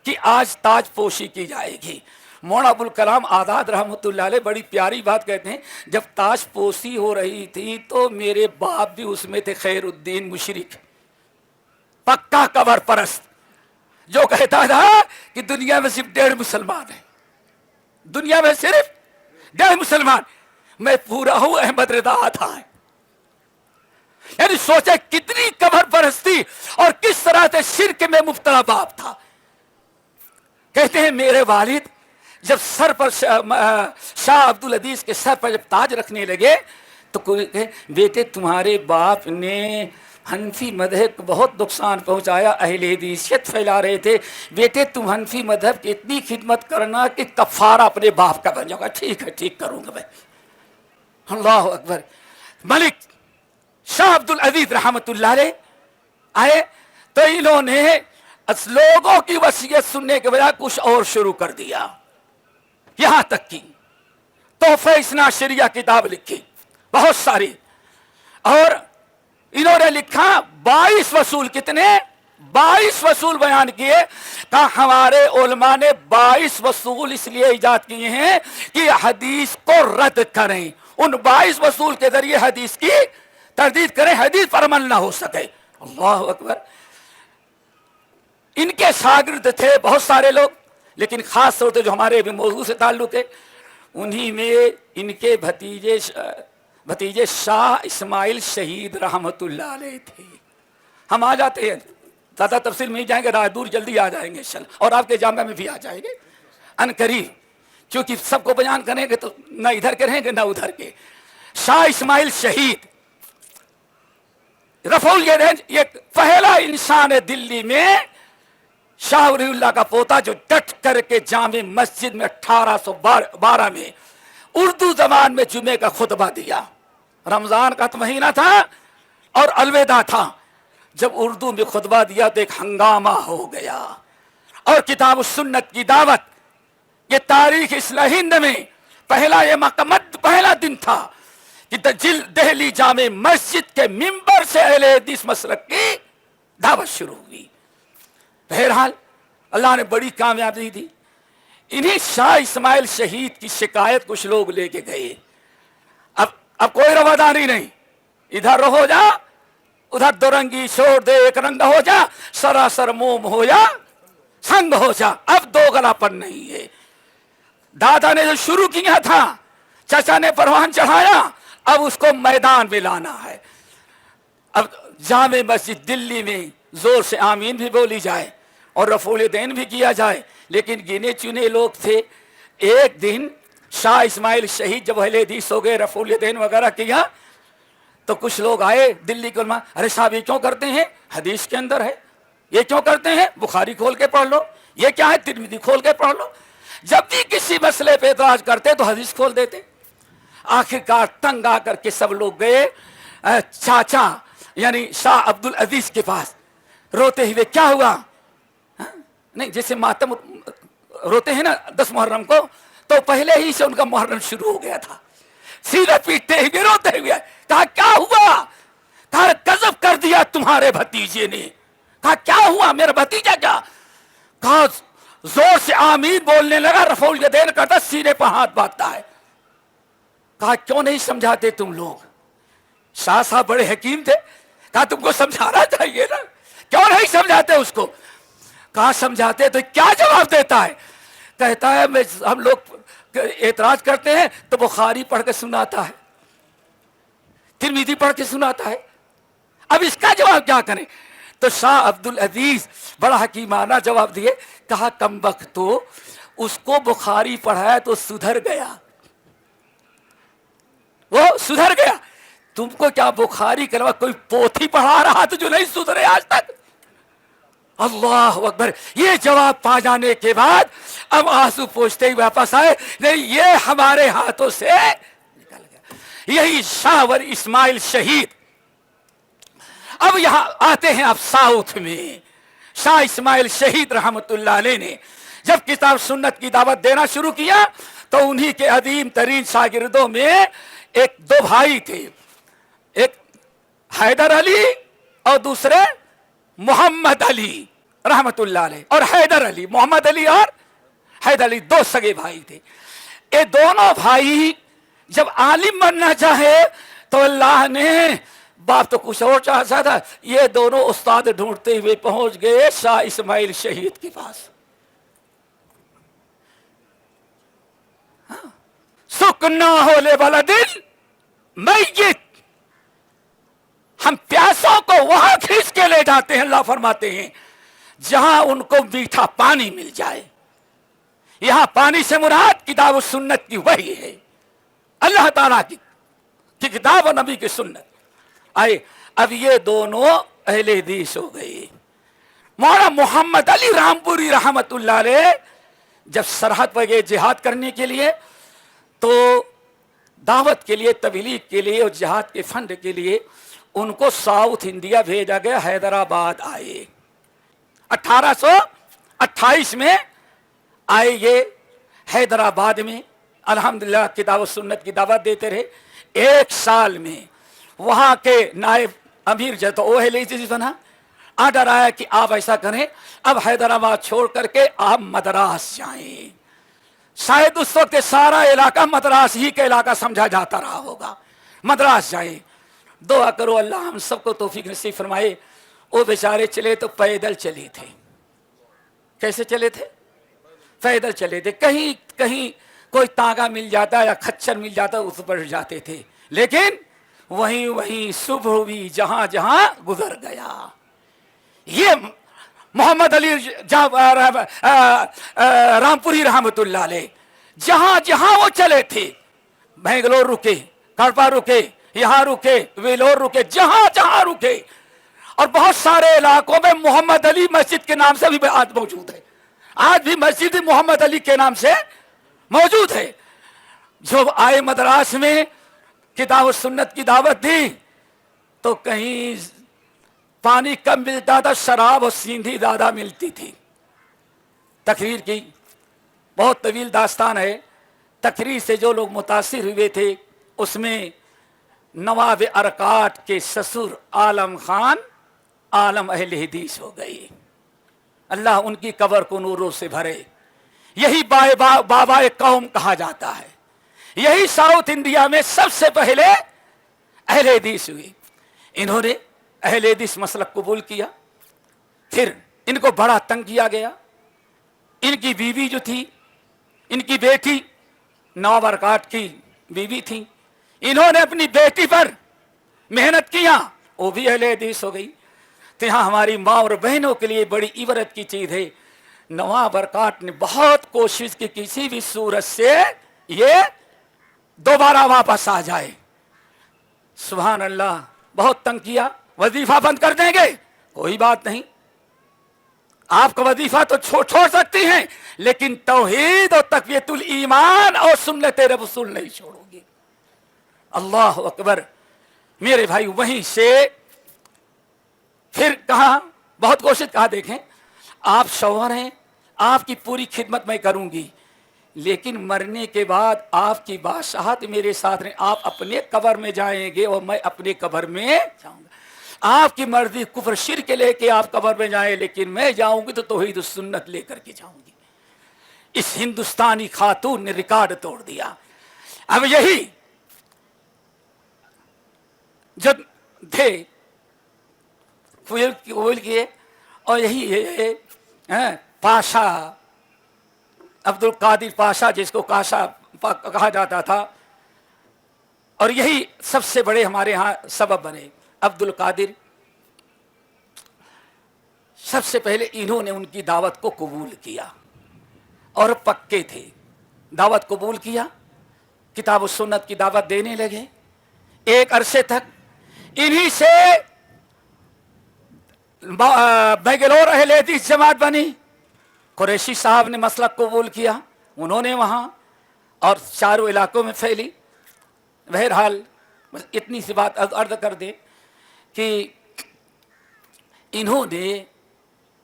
کہ آج تاج پوشی کی جائے گی. مولانا ابوالکلام آزاد رحمۃ اللہ علیہ بڑی پیاری بات کہتے ہیں, جب تاج پوشی ہو رہی تھی تو میرے باپ بھی اس میں تھے, خیر الدین مشرق, پکا قبر پرست, جو کہتا تھا کہ دنیا میں صرف 1.5 مسلمان ہیں, دنیا میں صرف 1.5 مسلمان, میں پورا ہوں, احمد رضا آتا ہے. یعنی سوچے کتنی قبر پرستی اور کس طرح سے شرک میں مبتلا باپ تھا. کہتے ہیں میرے والد جب سر پر شاہ عبد العزیز کے سر پر جب تاج رکھنے لگے تو کوئی بیٹے تمہارے باپ نے حنفی مذہب کو بہت نقصان پہنچایا, اہل حدیثیت پھیلا رہے تھے, بیٹے تم حنفی مذہب کی اتنی خدمت کرنا کہ کفارہ اپنے باپ کا بن جاؤ گا. ٹھیک ہے, ٹھیک کروں گا میں. اللہ اکبر. ملک شاہ عبد العزیز رحمت اللہ علیہ آئے تو انہوں نے لوگوں کی وصیت سننے کے بجائے کچھ اور شروع کر دیا. یہاں تک کہ تحفہ اثنا عشریہ کتاب لکھی بہت ساری, اور انہوں نے لکھا 22 وصول. کتنے؟ 22 وصول بیان کیے. کہا ہمارے علماء نے 22 وصول اس لیے ایجاد کیے ہیں کہ حدیث کو رد کریں, ان 22 وصول کے ذریعے حدیث کی تردید کریں, حدیث پر عمل نہ ہو سکے. اللہ اکبر. ان کے شاگرد تھے بہت سارے لوگ, لیکن خاص طور سے جو ہمارے بھی موضوع سے تعلق ہے انہی میں ان کے بھتیجے شاہ اسماعیل شہید رحمت اللہ علیہ تھے. ہم آ جاتے ہیں, زیادہ تفصیل میں ہی جائیں گے, راہ دور جلدی آ جائیں گے انشاءاللہ, اور آپ کے جامعہ میں بھی آ جائیں گے ان قریب, کیونکہ سب کو بیان کریں گے تو نہ ادھر کے رہیں گے نہ ادھر کے. شاہ اسماعیل شہید رفع الیدین یہ پہلا انسان ہے دلی میں, شاہ ولی اللہ کا پوتا, جو ڈٹ کر کے جامع مسجد میں 1812 میں اردو زبان میں جمعے کا خطبہ دیا. رمضان کا مہینہ تھا اور الوداع تھا. جب اردو میں خطبہ دیا تو ایک ہنگامہ ہو گیا, اور کتاب السنت کی دعوت, یہ تاریخ اصلاح ہند میں پہلا دن تھا کہ دہلی جامع مسجد کے ممبر سے اہل حدیث مسلک کی دعوت شروع ہوئی. بہرحال اللہ نے بڑی کامیابی دی. انہیں شاہ اسماعیل شہید کی شکایت کچھ لوگ لے کے گئے. اب کوئی رواداری نہیں, ادھر ہو جا ادھر دورنگی چھوڑ دے, ایک رنگ ہو جا, سراسر موم ہو جا, سنگ ہو جا, اب دو گلا پر نہیں ہے. دادا نے جو شروع کیا تھا, چچا نے پروان چڑھایا, اب اس کو میدان میں لانا ہے. اب جامع مسجد دلی میں زور سے آمین بھی بولی جائے اور رفع الیدین بھی کیا جائے, لیکن گنے چنے لوگ تھے. ایک دن شاہ اسماعیل شہید جب اہل حدیث ہو گئے, رفع الیدین وغیرہ کیا, تو کچھ لوگ آئے دلی کے علماء, ارے صاحب یہ کیوں کرتے ہیں, حدیث کے اندر ہے. یہ کیوں کرتے ہیں, بخاری کھول کے پڑھ لو. یہ کیا ہے, ترمذی کھول کے پڑھ لو. جب بھی کسی مسئلے پہ اعتراض کرتے تو حدیث کھول دیتے. آخرکار تنگ آ کر کے سب لوگ گئے چاچا یعنی شاہ عبد العزیز کے پاس, روتے ہوئے, کیا ہوا, نہیں جیسے ماتم روتے ہیں نا 10 محرم کو, تو پہلے ہی سے ان کا محرم شروع ہو گیا تھا. سیدھے پیٹتے ہوئے روتے ہوئے کہا کیا ہوا, کہا غضب کر دیا تمہارے بھتیجے نے. کہا کیا ہوا میرا بھتیجا کیا, کہا زور سے آمین بولنے لگا, رفع الیدین کرتا, سینے پر ہاتھ باندھتا ہے. کہا کیوں نہیں سمجھاتے تم لوگ, شاہ صاحب بڑے حکیم تھے, کہا تم کو سمجھانا چاہیے نا, کیوں نہیں سمجھاتے اس کو. کہا سمجھاتے تو کیا جواب دیتا ہے, کہتا ہے ہم لوگ اعتراض کرتے ہیں تو بخاری پڑھ کے سناتا ہے, ترمذی پڑھ کے سناتا ہے, اب اس کا جواب کیا کریں. تو شاہ عبد العزیز بڑا حکیمانہ جواب دیے, کہا کم وقت تو اس کو بخاری پڑھایا تو سدھر گیا, وہ سدھر گیا, تم کو کیا بخاری کے علاوہ کوئی پوتھی پڑھا رہا تو جو نہیں سدھرے آج تک. اللہ اکبر. یہ جواب پا جانے کے بعد اب آنسو پوچھتے ہی واپس آئے, نہیں یہ ہمارے ہاتھوں سے نکل گیا. یہی شاہ ولی اسماعیل شہید. اب یہاں آتے ہیں اب ساؤتھ میں. شاہ اسماعیل شہید رحمت اللہ علیہ نے جب کتاب سنت کی دعوت دینا شروع کیا تو انہی کے عظیم ترین شاگردوں میں ایک 2 بھائی تھے, ایک حیدر علی اور دوسرے محمد علی رحمت اللہ علیہ. اور حیدر علی, محمد علی اور حیدر علی 2 سگے بھائی تھے. یہ دونوں بھائی جب عالم بننا چاہے تو اللہ نے, باپ تو کچھ اور چاہتا تھا, یہ دونوں استاد ڈھونڈتے ہوئے پہنچ گئے شاہ اسماعیل شہید کے پاس. سکنا ہو لے والا دل میت, ہم پیاسوں کو وہاں کھینچ کے لے جاتے ہیں, اللہ فرماتے ہیں جہاں ان کو میٹھا پانی مل جائے. یہاں پانی سے مراد کتاب و سنت کی وحی ہے, اللہ تعالیٰ کی کتاب و نبی کی سنت. آئے اب یہ دونوں اہل حدیث ہو گئے. مولانا محمد علی رامپوری رحمت اللہ علیہ جب سرحد پر گئے جہاد کرنے کے لیے تو دعوت کے لیے, تبلیغ کے لیے اور جہاد کے فنڈ کے لیے ان کو ساؤتھ انڈیا بھیجا گیا. حیدرآباد آئے 1828 میں آئے یہ حیدرآباد میں. الحمدللہ کتاب و سنت کی دعوت دیتے رہے. 1 سال میں وہاں کے نائب امیر جو تو وہ بنا, آرڈر آیا کہ آپ ایسا کریں, اب حیدرآباد چھوڑ کر کے آپ مدراس جائیں. شاید اس وقت سارا علاقہ مدراس ہی کا علاقہ سمجھا جاتا رہا ہوگا. مدراس جائیں. دعا کرو اللہ ہم سب کو توفیق نصیب فرمائے. وہ بیچارے چلے تو پیدل چلے تھے. کیسے چلے تھے؟ پیدل چلے تھے. کہیں کہیں کوئی تانگا مل جاتا یا کھچر مل جاتا اس پر جاتے تھے، لیکن وہیں صبح ہوئی جہاں جہاں گزر گیا. یہ محمد علی رامپوری رحمت اللہ علیہ جہاں جہاں وہ چلے تھے، بنگلور رکے، کڑپا رکے، یہاں رکے، ویلور رکے، جہاں جہاں رکے. اور بہت سارے علاقوں میں محمد علی مسجد کے نام سے بھی آج موجود ہے. آج بھی مسجد محمد علی کے نام سے موجود ہے. جو آئے مدراس میں کتاب و سنت کی دعوت دی تو کہیں پانی کم ملتا تھا، شراب اور سیندھی زیادہ ملتی تھی. تقریر کی بہت طویل داستان ہے. تقریر سے جو لوگ متاثر ہوئے تھے اس میں نواب ارکاٹ کے سسر عالم خان عالم اہل حدیث ہو گئی. اللہ ان کی قبر کو نوروں سے بھرے. یہی بابا قوم کہا جاتا ہے. یہی ساؤتھ انڈیا میں سب سے پہلے اہل حدیث ہوئی. انہوں نے اہل حدیث مسلک قبول کیا. پھر ان کو بڑا تنگ کیا گیا. ان کی بیوی جو تھی، ان کی بیٹی نواب ارکاٹ کی بیوی تھی، انہوں نے اپنی بیٹی پر محنت کیا، وہ بھی اہل حدیث ہو گئی. تو یہاں ہماری ماں اور بہنوں کے لیے بڑی عبرت کی چیز ہے. نواب ارکاٹ نے بہت کوشش کی کسی بھی صورت سے یہ دوبارہ واپس آ جائے. سبحان اللہ، بہت تنگ کیا. وظیفہ بند کر دیں گے کوئی بات نہیں، آپ کا وظیفہ تو چھوڑ سکتی ہیں، لیکن توحید اور تقویت الایمان اور سنت رسول نہیں چھوڑو گی. اللہ اکبر. میرے بھائی وہیں سے پھر کہا، بہت کوشش کہا دیکھیں آپ شوہر ہیں، آپ کی پوری خدمت میں کروں گی، لیکن مرنے کے بعد آپ کی بادشاہت میرے ساتھ نہیں. آپ اپنے قبر میں جائیں گے اور میں اپنے قبر میں جاؤں گا. آپ کی مرضی کفر شرک لے کے آپ قبر میں جائیں، لیکن میں جاؤں گی تو توحید سنت لے کر کے جاؤں گی. اس ہندوستانی خاتون نے ریکارڈ توڑ دیا. اب یہی جب تھے قبول کیے، اور یہی پاشا عبد القادر پاشا، جس کو کاشا کہا جاتا تھا، اور یہی سب سے بڑے ہمارے ہاں سبب بنے. عبد القادر سب سے پہلے انہوں نے ان کی دعوت کو قبول کیا اور پکے تھے. دعوت قبول کیا، کتاب و سنت کی دعوت دینے لگے. ایک عرصے تک انہی سے بنگلور اہل حدیث جماعت بنی. قریشی صاحب نے مسلک قبول کیا، انہوں نے وہاں اور چاروں علاقوں میں پھیلی. بہرحال اتنی سی بات عرض کر دیں کہ انہوں نے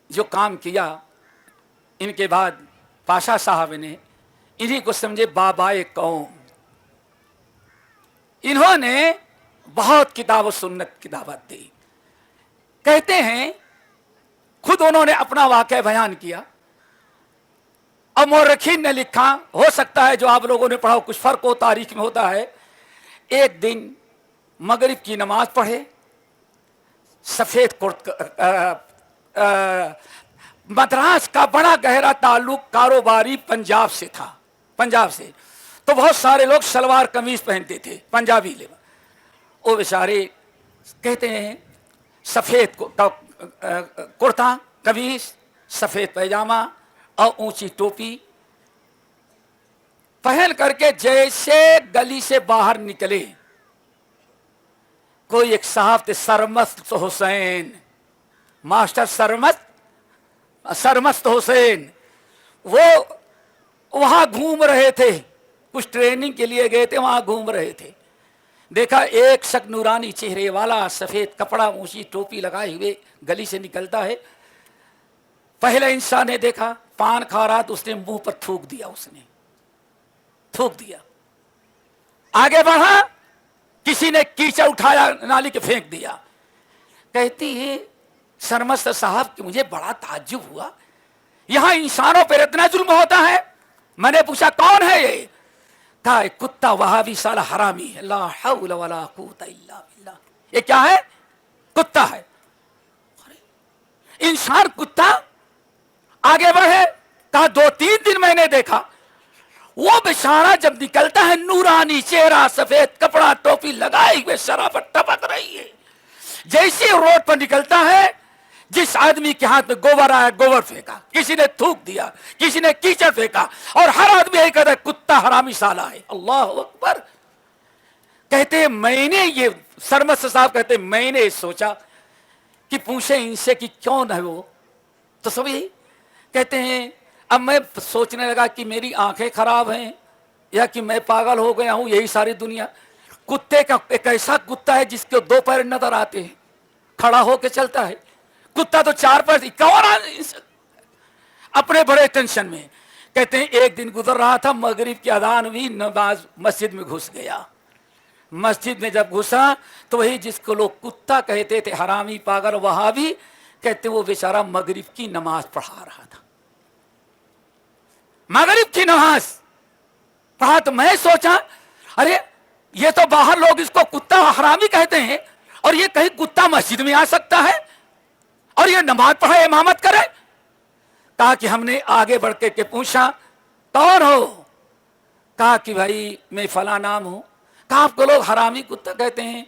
جو کام کیا، ان کے بعد پاشا صاحب نے انہی کو سمجھے بابائے قوم. انہوں نے بہت کتاب و سنت کی دعوت دی. کہتے ہیں خود انہوں نے اپنا واقعہ بیان کیا، اور مورخین نے لکھا، ہو سکتا ہے جو آپ لوگوں نے پڑھا کچھ فرق ہو، تاریخ میں ہوتا ہے. ایک دن مغرب کی نماز پڑھے، سفید مدراس کا بڑا گہرا تعلق کاروباری پنجاب سے تھا، پنجاب سے، تو بہت سارے لوگ شلوار قمیض پہنتے تھے پنجابی لباس. وہ بیچارے کہتے ہیں سفید کرتا قمیض، سفید پیجامہ اور اونچی ٹوپی پہن کر کے جیسے گلی سے باہر نکلے، کوئی ایک صاحب تھے سرمست حسین، ماسٹر سرمست حسین، وہ وہاں گھوم رہے تھے، کچھ ٹریننگ کے لیے گئے تھے، وہاں گھوم رہے تھے. دیکھا ایک شخص نورانی چہرے والا، سفید کپڑا، اونچی ٹوپی لگائے ہوئے گلی سے نکلتا ہے. پہلا انسان نے دیکھا پان کھا رہا تو اس نے منہ پر تھوک دیا، اس نے تھوک دیا. آگے بڑھا، کسی نے کیچڑ اٹھایا نالی کے پھینک دیا. کہتی ہے سرمست صاحب کہ مجھے بڑا تعجب ہوا، یہاں انسانوں پر اتنا ظلم ہوتا ہے. میں نے پوچھا کون ہے یہ؟ تھا ایک کتا وہابی سالہ حرامی ہے. لا حول ولا قوت الا باللہ. یہ کیا ہے؟ کتا ہے. انسان کتا. آگے بڑھے، کہا 2-3 دن میں نے دیکھا وہ بیچارہ جب نکلتا ہے نورانی چہرہ، سفید کپڑا، ٹوپی لگائے ہوئے، شرافت ٹپک رہی ہے، جیسے روڈ پر نکلتا ہے جس آدمی کے ہاتھ میں گوبر آیا گوبر پھینکا، کسی نے تھوک دیا، کسی نے کیچڑ پھینکا، اور ہر آدمی یہی کہتا ہے کتا حرامی سالا ہے۔ اللہ اکبر۔ کہتے ہیں میں نے یہ سرمست صاحب کہتے ہیں میں نے سوچا کہ پوچھے ان سے کہ کیوں نہ وہ، تو سب یہی کہتے ہیں۔ اب میں سوچنے لگا کہ میری آنکھیں خراب ہیں یا کہ میں پاگل ہو گیا ہوں، یہی ساری دنیا۔ کتے کا ایک ایسا کتا ہے جس کے دو پیر نظر آتے ہیں، کھڑا ہو کے چلتا ہے، کتا تو چار پیر، اپنے بڑے ٹینشن میں۔ کہتے ہیں ایک دن گزر رہا تھا، مغرب کی اذان ہوئی، نماز مسجد میں گھس گیا۔ مسجد میں جب گھسا تو وہی جس کو لوگ کتا کہتے تھے، حرامی، پاگل، وہابی، کہتے وہ بیچارہ مغرب کی نماز پڑھا رہا تھا۔ مغرب کی نماز پڑھا تو میں سوچا ارے یہ تو باہر لوگ اس کو کتا حرامی کہتے ہیں، اور یہ کہیں کتا مسجد میں آ سکتا ہے اور یہ نماز پڑھے، امامت کرے؟ کہا کہ ہم نے آگے بڑھ کے پوچھا کون ہو؟ کہا کہ بھائی میں فلاں نام ہوں۔ کہا آپ کو لوگ حرامی کتا کہتے ہیں؟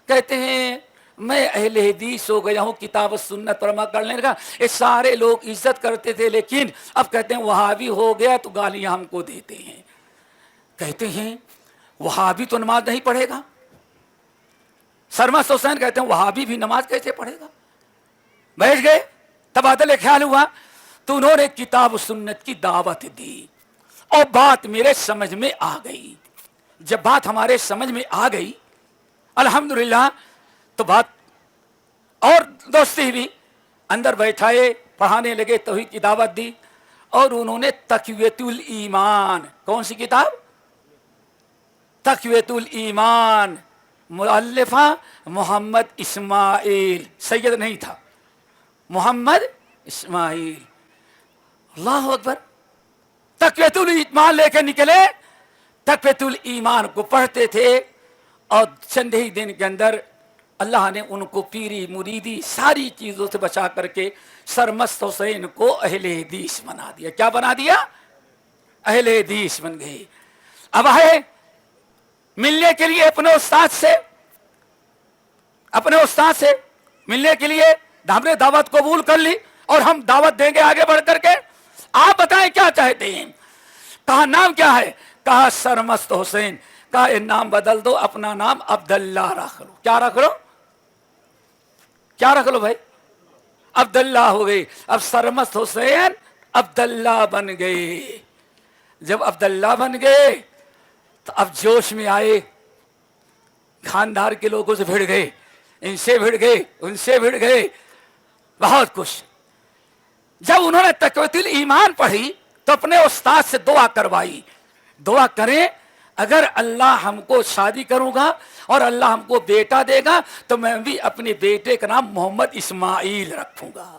کہتے ہیں میں اہل حدیث ہو گیا ہوں، کتاب و سنت پر عمل کرنے لگا، یہ سارے لوگ عزت کرتے تھے لیکن اب کہتے ہیں وہابی ہو گیا تو گالیاں ہم کو دیتے ہیں۔ کہتے ہیں وہابی تو نماز نہیں پڑھے گا؟ سرمست حسین کہتے ہیں وہابی بھی نماز کیسے پڑھے گا؟ بیٹھ گئے، تبادلہ خیال ہوا تو انہوں نے کتاب و سنت کی دعوت دی اور بات میرے سمجھ میں آ گئی۔ جب بات ہمارے سمجھ میں آ گئی الحمدللہ تو بات اور دوستی بھی، اندر بیٹھائے، پڑھانے لگے، توحید کی دعوت دی، اور انہوں نے تقویۃ الایمان، کون سی کتاب؟ تقویۃ الایمان، مؤلفہ محمد اسماعیل، سید نہیں تھا، محمد اسماعیل۔ اللہ اکبر۔ تقویۃ الایمان لے کے نکلے، تقویۃ الایمان کو پڑھتے تھے، اور چند ہی دن کے اندر اللہ نے ان کو پیری مریدی ساری چیزوں سے بچا کر کے سرمست حسین کو اہل حدیث بنا دیا۔ کیا بنا دیا؟ اہل حدیث بن گئے۔ اب آئے ملنے کے لیے اپنے استاد سے ملنے کے لیے ہم نے دعوت قبول کر لی اور ہم دعوت دیں گے آگے بڑھ کر کے، آپ بتائیں کیا چاہتے ہیں؟ کہا نام کیا ہے؟ کہا سرمست حسین۔ کہا یہ نام بدل دو، اپنا نام عبداللہ رکھ لو۔ کیا رکھ لو؟ کیا رکھ لو بھائی؟ عبداللہ ہو گئی۔ اب سرمست حسین عبداللہ بن گئے۔ جب عبداللہ بن گئے تو اب جوش میں آئے، خاندار کے لوگوں سے بھڑ گئے، ان سے بھڑ گئے، ان سے بھڑ گئے، بہت کچھ۔ جب انہوں نے تقویۃ الایمان پڑھی تو اپنے استاد سے دعا کروائی، دعا کریں اگر اللہ ہم کو شادی کروں گا اور اللہ ہم کو بیٹا دے گا تو میں بھی اپنے بیٹے کا نام محمد اسماعیل رکھوں گا۔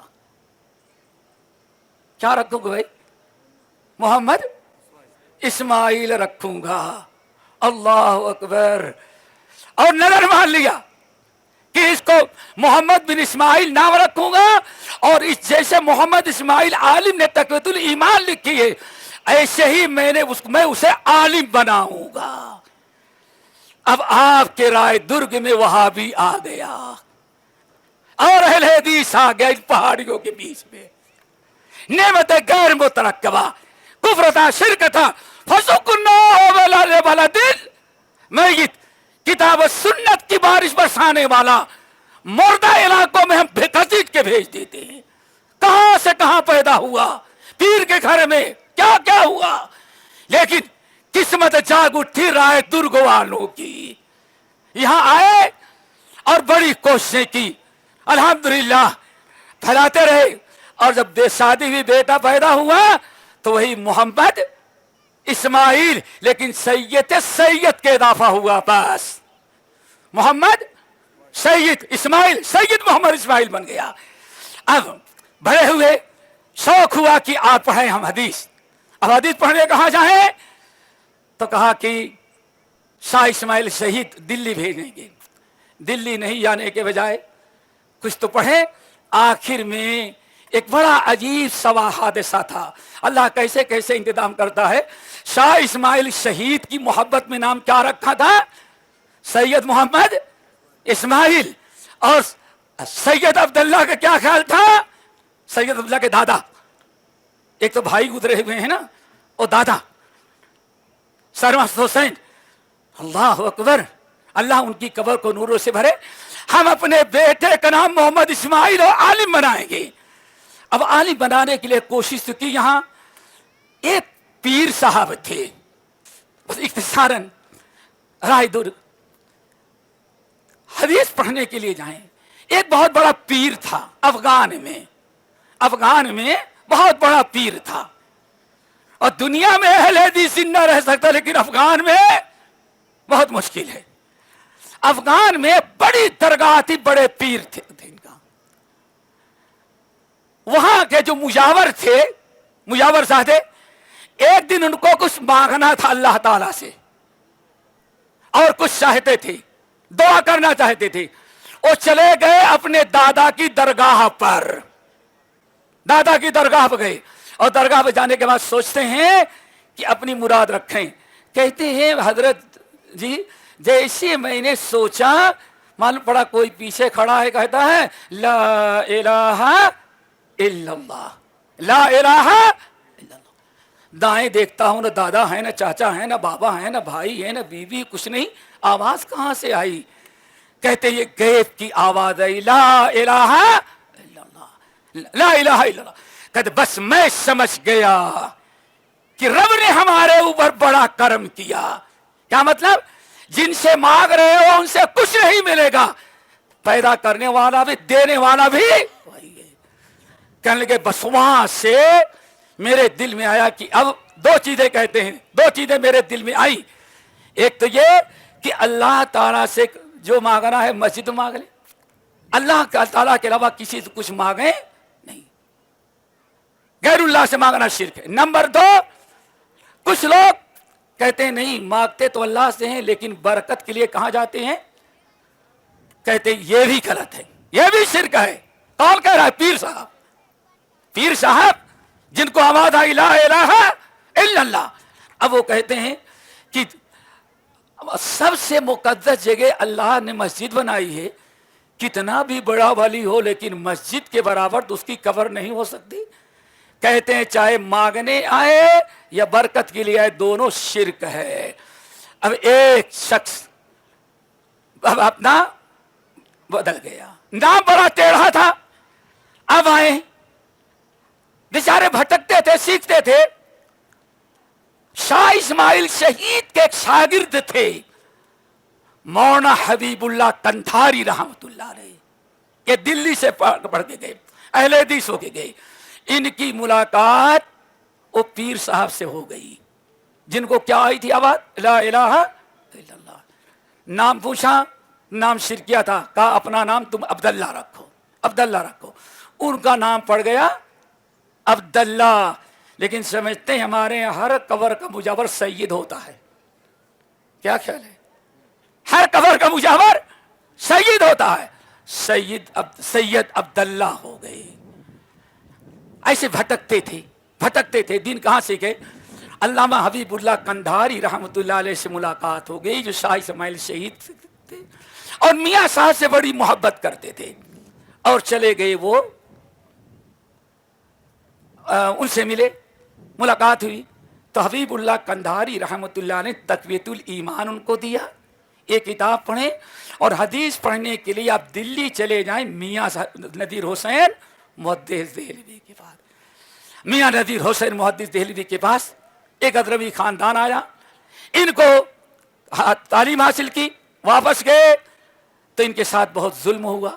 کیا رکھوں گا بھائی؟ محمد اسماعیل رکھوں گا۔ اللہ اکبر۔ اور نظر مان لیا کہ اس کو محمد بن اسماعیل نام رکھوں گا، اور اس جیسے محمد اسماعیل عالم نے تقویۃ الایمان لکھی ہے ایسے ہی میں اسے عالم بناؤں گا۔ اب آپ کے رائے درگ میں وہابی آ گیا اور اہل حدیث آ گیا ان پہاڑیوں کے بیچ میں۔ نعمت غیر مترکبہ، کفر تھا، شرک تھا، والا دل میت، کتاب و سنت کی بارش برسانے والا، مردہ علاقوں میں ہم گھسیٹ کے بھیج دیتے ہیں۔ کہاں سے کہاں پیدا ہوا، پیر کے گھر میں کیا کیا ہوا، لیکن قسمت جاگ اٹھی رائے درگ والوں کی۔ یہاں آئے اور بڑی کوششیں کی، الحمدللہ پھیلاتے رہے، اور جب شادی ہوئی، بیٹا پیدا ہوا تو وہی محمد اسماعیل، لیکن سید کے اضافہ ہوا، بس محمد سید اسماعیل، سید محمد اسماعیل بن گیا۔ اب بڑے ہوئے، شوق ہوا کہ آپ پڑھیں ہم حدیث۔ اب حدیث پڑھنے کہاں جائیں تو کہا کہ شاہ اسماعیل شہید دلی بھیجیں گے۔ دلی نہیں جانے کے بجائے کچھ تو پڑھیں۔ آخر میں ایک بڑا عجیب سوا حادثہ تھا. اللہ کیسے کیسے انتظام کرتا ہے. شاہ اسماعیل شہید کی محبت میں نام کیا رکھا تھا؟ سید محمد اسماعیل. اور سید عبداللہ کا کیا خیال تھا؟ سید عبداللہ کے دادا، ایک تو بھائی گزرے ہوئے ہیں نا، وہ دادا سرمست حسین. اللہ اکبر، اللہ ان کی قبر کو نوروں سے بھرے. ہم اپنے بیٹے کا نام محمد اسماعیل اور عالم بنائیں گے. اب عالم بنانے کے لیے کوشش تو کی. یہاں ایک پیر صاحب تھے، بس اختصاراً رائے دور حدیث پڑھنے کے لیے جائیں. ایک بہت بڑا پیر تھا افغان میں بہت بڑا پیر تھا. اور دنیا میں اہل حدیث نہ رہ سکتا، لیکن افغان میں بہت مشکل ہے. افغان میں بڑی درگاہ تھی، بڑے پیر تھے ان کا. وہاں کے جو مجاور تھے، مجاور صاحب، ایک دن ان کو کچھ مانگنا تھا اللہ تعالی سے اور کچھ چاہتے تھے، دعا کرنا چاہتے تھے. وہ چلے گئے اپنے دادا کی درگاہ پر. دادا کی درگاہ پہ گئے اور درگاہ پہ جانے کے بعد سوچتے ہیں کہ اپنی مراد رکھیں. کہتے ہیں حضرت جی جیسے میں نے سوچا معلوم پڑا کوئی پیچھے کھڑا ہے، کہتا ہے لا الہ الا اللہ، لا الہ الا اللہ. دائیں دیکھتا ہوں، نہ دادا ہے، نہ چاچا ہے، نہ بابا ہے، نہ بھائی ہے، نہ بیوی، کچھ نہیں. آواز کہاں سے آئی؟ کہتے یہ غیب کی آواز ہے، لا الہ الا اللہ، لا الہ الا اللہ. کہتے بس میں سمجھ گیا کہ رب نے ہمارے اوپر بڑا کرم کیا. کیا مطلب؟ جن سے مانگ رہے ہو ان سے کچھ نہیں ملے گا، پیدا کرنے والا بھی دینے والا بھی وہی ہے. کہنے لگے بس وہاں سے میرے دل میں آیا کہ اب دو چیزیں کہتے ہیں، دو چیزیں میرے دل میں آئی. ایک تو یہ کہ اللہ تعالیٰ سے جو مانگنا ہے مسجد مانگ لے، اللہ تعالیٰ کے علاوہ کسی سے کچھ مانگیں نہیں، غیر اللہ سے مانگنا شرک ہے. نمبر دو، کچھ لوگ کہتے ہیں نہیں مانگتے تو اللہ سے ہیں لیکن برکت کے لیے کہاں جاتے ہیں؟ کہتے ہیں یہ بھی غلط ہے، یہ بھی شرک ہے. کون کہہ رہا ہے؟ پیر صاحب. پیر صاحب جن کو آواز آئی لا الہ الا اللہ. اب وہ کہتے ہیں کہ سب سے مقدس جگہ اللہ نے مسجد بنائی ہے، کتنا بھی بڑا ولی ہو لیکن مسجد کے برابر تو اس کی قبر نہیں ہو سکتی. کہتے ہیں چاہے مانگنے آئے یا برکت کے لیے آئے، دونوں شرک ہے. اب ایک شخص اب اپنا بدل گیا، نام بڑا ٹیڑھا تھا. اب آئے، بیچارے بھٹکتے تھے، سیکھتے تھے. شاہ اسماعیل شہید کے ایک شاگرد تھے مولانا حبیب اللہ کندھاری رحمت اللہ علیہ، کہ دلی سے پڑھ کے گئے، اہل حدیث ہو کے گئے. ان کی ملاقات وہ پیر صاحب سے ہو گئی جن کو کیا آئی تھی آواز لا الہ الا اللہ. نام پوچھا، نام شرکیہ تھا. کہا اپنا نام تم عبداللہ رکھو، عبداللہ رکھو. ان کا نام پڑ گیا عبداللہ. لیکن سمجھتے ہیں ہمارے یہاں ہر قبر کا مجاور سید ہوتا ہے. کیا خیال ہے؟ ہر قبر کا مجاور سید ہوتا ہے. سید عبداللہ ہو گئے. ایسے بھٹکتے تھے. دین کہاں سے گئے؟ علامہ حبیب اللہ کندھاری رحمت اللہ علیہ سے ملاقات ہو گئی جو شاہ اسماعیل شہید تھے اور میاں صاحب سے بڑی محبت کرتے تھے. اور چلے گئے، وہ ان سے ملے، ملاقات ہوئی تو حبیب اللہ کندھاری رحمت اللہ نے تقویت الایمان ان کو دیا. ایک کتاب پڑھیں اور حدیث پڑھنے کے لیے آپ دلی چلے جائیں میاں نذیر حسین محدث دہلوی کے پاس. میاں نذیر حسین محدث دہلوی کے پاس ایک ادربی خاندان آیا. ان کو تعلیم حاصل کی، واپس گئے تو ان کے ساتھ بہت ظلم ہوا.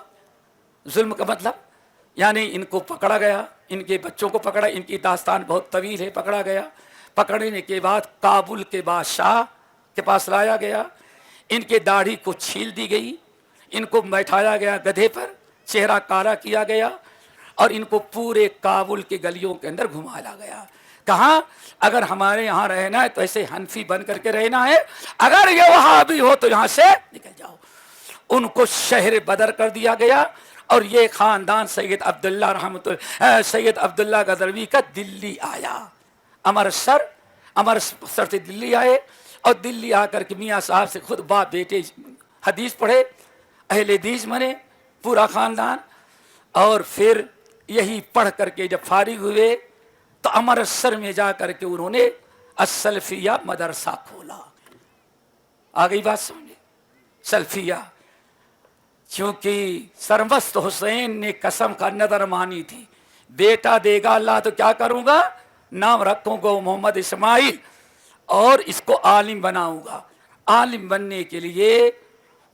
ظلم کا مطلب یعنی ان کو پکڑا گیا، ان کے بچوں کو پکڑا. ان کی داستان بہت طویل ہے. پکڑا گیا، پکڑنے کے بعد کابل کے بادشاہ کے پاس لایا گیا. ان کے داڑھی کو چھیل دی گئی، ان کو بیٹھایا گیا گدھے پر، چہرہ کالا کیا گیا اور ان کو پورے کابل کے گلیوں کے اندر گھمایا گیا. کہاں اگر ہمارے یہاں رہنا ہے تو ایسے حنفی بن کر کے رہنا ہے، اگر یہ وہابی ہو تو یہاں سے نکل جاؤ. ان کو شہر بدر کر دیا گیا اور یہ خاندان سید عبداللہ غزنوی کا دلی آیا، امرتسر سے دلی آئے، اور دلی آ کر کے میاں صاحب سے خود باپ بیٹے حدیث پڑھے، اہل حدیث بنے پورا خاندان، اور پھر یہی پڑھ کر کے جب فارغ ہوئے تو امرتسر میں جا کر کے انہوں نے السلفیہ مدرسہ کھولا۔ آ گئی بات سمجھے؟ سلفیہ، کیونکہ سرمست حسین نے قسم کا نظر مانی تھی، بیٹا دے گا اللہ تو کیا کروں گا، نام رکھوں گا محمد اسماعیل، اور اس کو عالم بناؤں گا۔ عالم بننے کے لیے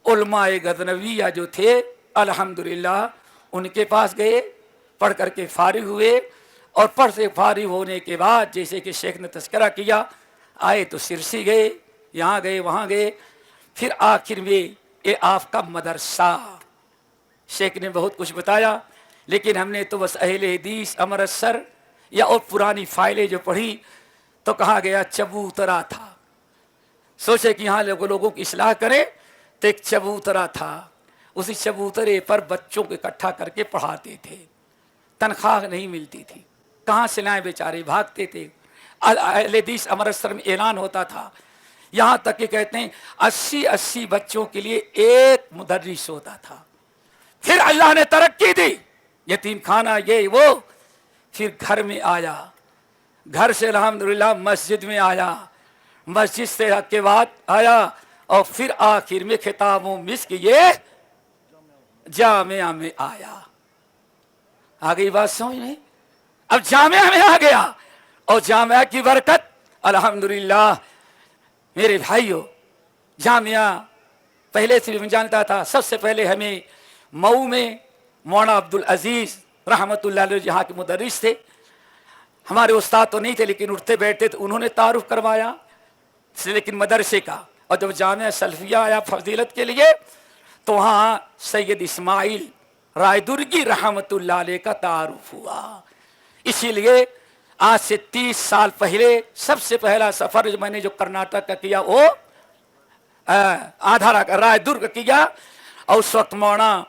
علماء غزنویہ جو تھے الحمدللہ ان کے پاس گئے، پڑھ کر کے فارغ ہوئے، اور پڑھ سے فارغ ہونے کے بعد جیسے کہ شیخ نے تذکرہ کیا، آئے تو سرسی گئے، یہاں گئے وہاں گئے، پھر آخر میں یہ آپ کا مدرسہ، شیخ نے بہت کچھ بتایا، لیکن ہم نے تو بس اہل حدیث امرتسر یا اور پرانی فائلیں جو پڑھی تو کہا گیا چبوترا تھا، سوچے کہ یہاں لوگوں کی اصلاح کریں، تو ایک چبوترا تھا، اسی چبوترے پر بچوں کو اکٹھا کر کے پڑھاتے تھے، تنخواہ نہیں ملتی تھی، کہاں سے لائیں بیچارے، بھاگتے تھے، اہل حدیث امرتسر میں اعلان ہوتا تھا، یہاں تک کہ کہتے ہیں 80 بچوں کے لیے ایک مدرس ہوتا تھا۔ پھر اللہ نے ترقی دی، یتیم خانہ یہ وہ، پھر گھر میں آیا، گھر سے الحمدللہ مسجد میں آیا، مسجد سے کے بعد آیا، اور پھر آخر میں ختام و مسک یہ جامعہ میں آیا۔ آگئی بات سمجھ میں؟ اب جامعہ میں آ گیا، اور جامعہ کی برکت الحمدللہ میرے بھائیوں، جامعہ پہلے سے بھی میں جانتا تھا، سب سے پہلے ہمیں مئو میں مولانا عبدالعزیز رحمت اللہ علیہ جہاں کے مدرس تھے، ہمارے استاد تو نہیں تھے لیکن اٹھتے بیٹھتے تو انہوں نے تعارف کروایا، لیکن مدرسے کا، اور جب جامعہ سلفیہ آیا فضیلت کے لیے تو وہاں سید اسماعیل رائے درگی رحمت اللہ علیہ کا تعارف ہوا۔ اسی لیے آج سے 30 سال پہلے سب سے پہلا سفر میں نے جو کرناٹک کا کیا وہ آدھارا کا رائے درگ کیا، اور اس وقت مولانا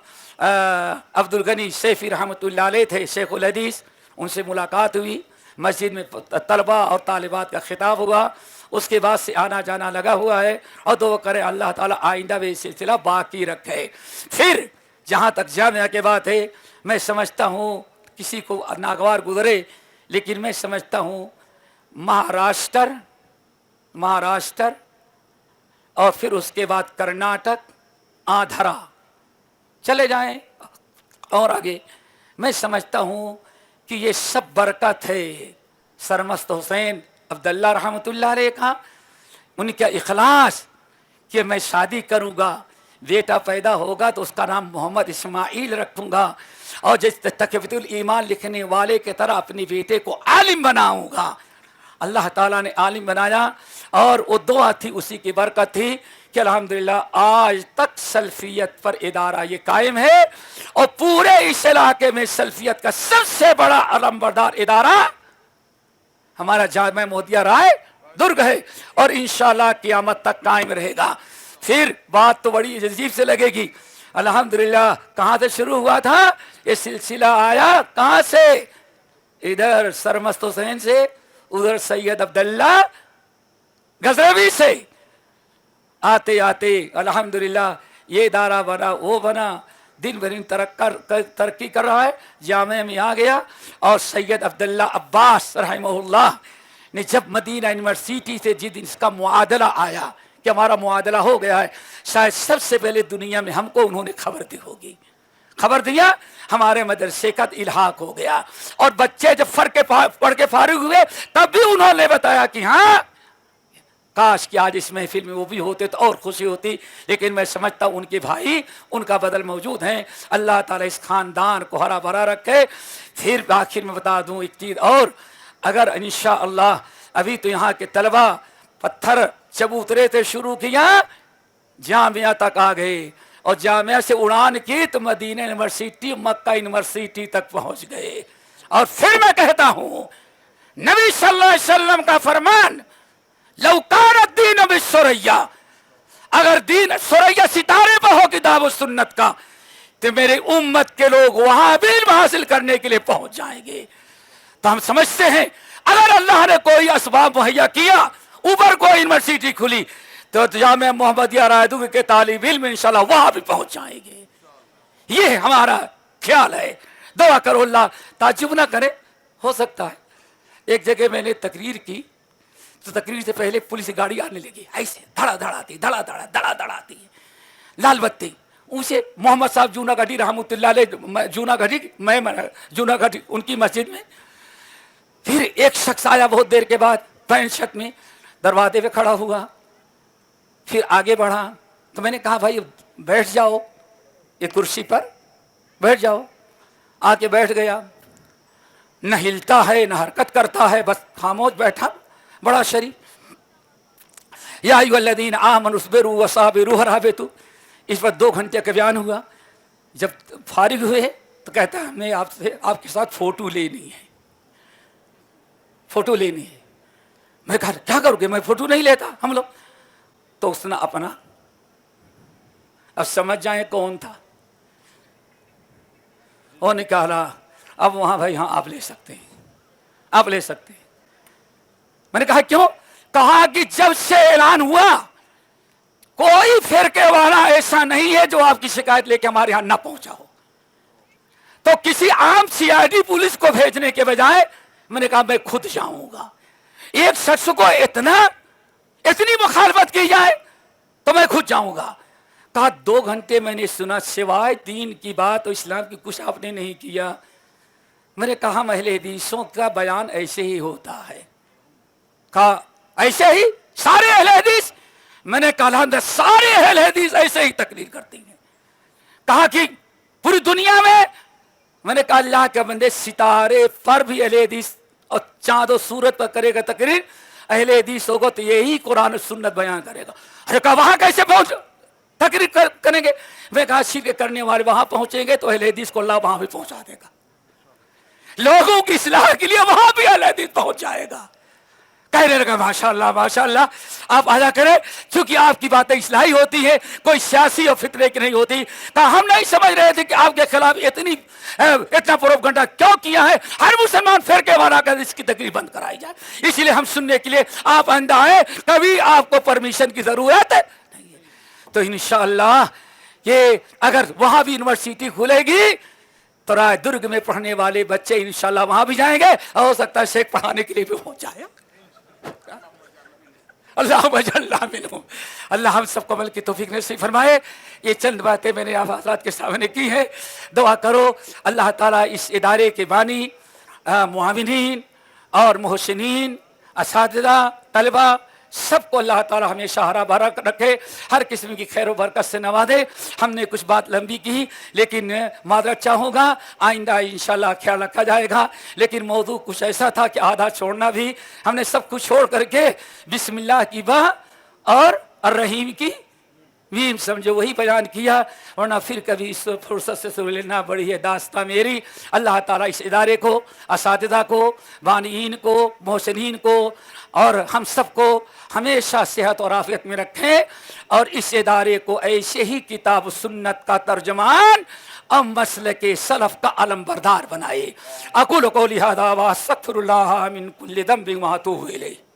عبدالغنی سیفی رحمت اللہ علیہ تھے شیخ الحدیث، ان سے ملاقات ہوئی، مسجد میں طلبہ اور طالبات کا خطاب ہوا، اس کے بعد سے آنا جانا لگا ہوا ہے، اور دعا کرے اللہ تعالیٰ آئندہ بھی سلسلہ باقی رکھے۔ پھر جہاں تک جامعہ کے بات ہے، میں سمجھتا ہوں کسی کو ناگوار گزرے، لیکن میں سمجھتا ہوں مہاراشٹر اور پھر اس کے بعد کرناٹک، آندھرا چلے جائیں اور آگے، میں سمجھتا ہوں کہ یہ سب برکت ہے سرمست حسین عبداللہ رحمت اللہ علیہ کا، ان کا اخلاص کہ میں شادی کروں گا، بیٹا پیدا ہوگا تو اس کا نام محمد اسماعیل رکھوں گا، اور جس تقویۃ الایمان لکھنے والے کی طرح اپنے بیٹے کو عالم بناؤں گا۔ اللہ تعالیٰ نے عالم بنایا، اور وہ دعا تھی، اسی کی برکت تھی کہ الحمدللہ آج تک سلفیت پر ادارہ یہ قائم ہے، اور پورے اس علاقے میں سلفیت کا سب سے بڑا علمبردار ادارہ ہمارا جامعہ محمدیہ رائے درگ ہے، اور انشاءاللہ قیامت تک قائم رہے گا۔ پھر بات تو بڑی عجیب سے لگے گی، الحمدللہ کہاں سے شروع ہوا تھا یہ سلسلہ، آیا کہاں سے، ادھر سرمست حسین سے، ادھر سید عبداللہ غزنوی سے، آتے آتے الحمدللہ یہ ادارہ بنا وہ بنا، دن بدن ترقی کر رہا ہے، جامعہ میں آ گیا، اور سید عبداللہ عباس رحمہ اللہ نے جب مدینہ یونیورسٹی سے جس دن اس کا معادلہ آیا کہ ہمارا معادلہ ہو گیا ہے، شاید سب سے پہلے دنیا میں ہم کو انہوں نے خبر دی ہوگی، خبر دیا ہمارے مدرسے کا الحاق ہو گیا، اور بچے جب پڑھ کے فارغ ہوئے تب بھی انہوں نے بتایا کہ ہاں کاش کہ آج اس محفل میں وہ بھی ہوتے تو اور خوشی ہوتی، لیکن میں سمجھتا ہوں ان کے بھائی ان کا بدل موجود ہیں، اللہ تعالیٰ اس خاندان کو ہرا بھرا رکھے۔ پھر آخر میں بتا دوں ایک چیز اور، اگر انشاءاللہ ابھی تو یہاں کے طلبہ پتھر چبوترے سے شروع کیا، جامعہ تک آ گئے، اور جامعہ سے اڑان کی تو مدینہ یونیورسٹی، مکہ یونیورسٹی تک پہنچ گئے۔ اور پھر میں کہتا ہوں نبی صلی اللہ علیہ وسلم کا فرمان، لو کان الدین بالثریا، اگر دین ثریا ستارے پہ ہو کتاب و سنت کا، تو میرے امت کے لوگ وہاں بھی علم حاصل کرنے کے لیے پہنچ جائیں گے. تو ہم سمجھتے ہیں اگر اللہ نے کوئی اسباب مہیا کیا، اوپر کوئی یونیورسٹی کھلی، تو جامعہ محمدیہ رائے کے طالب علم انشاءاللہ وہاں بھی پہنچ جائیں گے. یہ ہمارا خیال ہے. دعا کرو اللہ تعجب نہ کرے. ہو سکتا ہے ایک جگہ میں نے تقریر کی تو تقریر سے پہلے پولیس گاڑی آنے لگی، ایسے دھڑا دھڑ آتی ہے، لال بتی. اسے محمد صاحب جونا گھاٹی رحمۃ اللہ علیہ، جونا گھاٹی میں جونا گھاٹی ان کی مسجد میں. پھر ایک شخص آیا بہت دیر کے بعد پینٹ شرٹ میں، دروازے پہ کھڑا ہوا. پھر آگے بڑھا تو میں نے کہا بھائی بیٹھ جاؤ، یہ کرسی پر بیٹھ جاؤ. آ کے بیٹھ گیا، نہ ہلتا ہے نہ حرکت کرتا ہے، بس خاموش بیٹھا، بڑا شریف. یا ایھا الذین آمنوا اصبروا وصابروا ورابطوا. اس پر 2 گھنٹے کا بیان ہوا. جب فارغ ہوئے تو کہتا ہے ہمیں آپ کے ساتھ فوٹو لینی ہے، فوٹو لینی ہے. میں کہا کیا کرو گے، میں فوٹو نہیں لیتا ہم لوگ. تو اس نے اپنا، اب سمجھ جائیں کون تھا، وہ نکالا. اب وہاں بھائی ہاں آپ لے سکتے ہیں، آپ لے سکتے ہیں. میں نے کہا کیوں؟ کہا کہ جب سے اعلان ہوا کوئی فرقے والا ایسا نہیں ہے جو آپ کی شکایت لے کے ہمارے ہاں نہ پہنچا ہو. تو کسی عام سی آئی ڈی پولیس کو بھیجنے کے بجائے میں نے کہا میں خود جاؤں گا. ایک شخص کو اتنی مخالفت کی جائے تو میں خود جاؤں گا. کہا 2 گھنٹے میں نے سنا، سوائے دین کی بات اور اسلام کی کچھ آپ نے نہیں کیا. میں نے کہا اہل حدیثوں کا بیان ایسے ہی ہوتا ہے. کہا ایسے ہی سارے اہل حدیث؟ میں نے کہا سارے اہل حدیث ایسے ہی تقریر کرتے ہیں. کہا کہ پوری دنیا میں نے کہا اللہ کے بندے ستارے پر بھی اہل حدیث اور چاند و سورت پر کرے گا تقریر، اہل حدیث ہوگا تو یہی قرآن و سنت بیان کرے گا. ارے کہا وہاں کیسے پہنچ تقریر کریں گے؟ میں کہا شرک کرنے والے وہاں پہنچیں گے تو اہل حدیث کو اللہ وہاں بھی پہنچا دے گا. لوگوں کی اصلاح کے لیے وہاں بھی اہل حدیث پہنچ جائے گا. کہنے لگا ماشاء اللہ آپ آیا کریں، کیونکہ آپ کی باتیں اصلاحی ہوتی ہے، کوئی سیاسی اور فتنے کی نہیں ہوتی. کہا ہم نہیں سمجھ رہے تھے کہ آپ کے خلاف اتنا پروپیگنڈا کیوں کیا ہے. ہر مسلمان فرقے والا کا اس کی تقریر بند کرائی جائے. اسی لیے ہم سننے کے لیے آپ آئندہ آئے، کبھی آپ کو پرمیشن کی ضرورت نہیں ہے. تو انشاءاللہ یہ اگر وہاں بھی یونیورسٹی کھلے گی تو رائے درگ میں پڑھنے والے بچے انشاءاللہ وہاں بھی جائیں گے، اور ہو سکتا ہے شیخ پڑھانے کے لیے بھی پہنچ جائے. اللہ ہم سب کو عمل کی توفیق نصیب فرمائے. یہ چند باتیں میں نے آپ حضرات کے سامنے کی ہیں. دعا کرو اللہ تعالیٰ اس ادارے کے بانی، معاونین اور محسنین، اساتذہ، طلبہ، سب کو اللہ تعالیٰ ہمیشہ ہرا بھرا رکھے، ہر قسم کی خیر و برکت سے نوازے. ہم نے کچھ بات لمبی کی لیکن معذرت چاہوں گا، آئندہ انشاءاللہ خیال رکھا جائے گا. لیکن موضوع کچھ ایسا تھا کہ آدھا چھوڑنا بھی، ہم نے سب کچھ چھوڑ کر کے بسم اللہ کی با اور الرحیم کی میم سمجھو وہی بیان کیا، ورنہ پھر کبھی اس فرصت سے سن لینا بڑی ہے داستہ میری. اللہ تعالیٰ اس ادارے کو، اساتذہ کو، بانئین کو، محسنین کو اور ہم سب کو ہمیشہ صحت اور عافیت میں رکھیں، اور اس ادارے کو ایسے ہی کتاب سنت کا ترجمان اور مسلک سلف کا علم بردار بنائے. اقول قولی ھذا واستغفر اللہ من کل ذنب واتوب الیہ.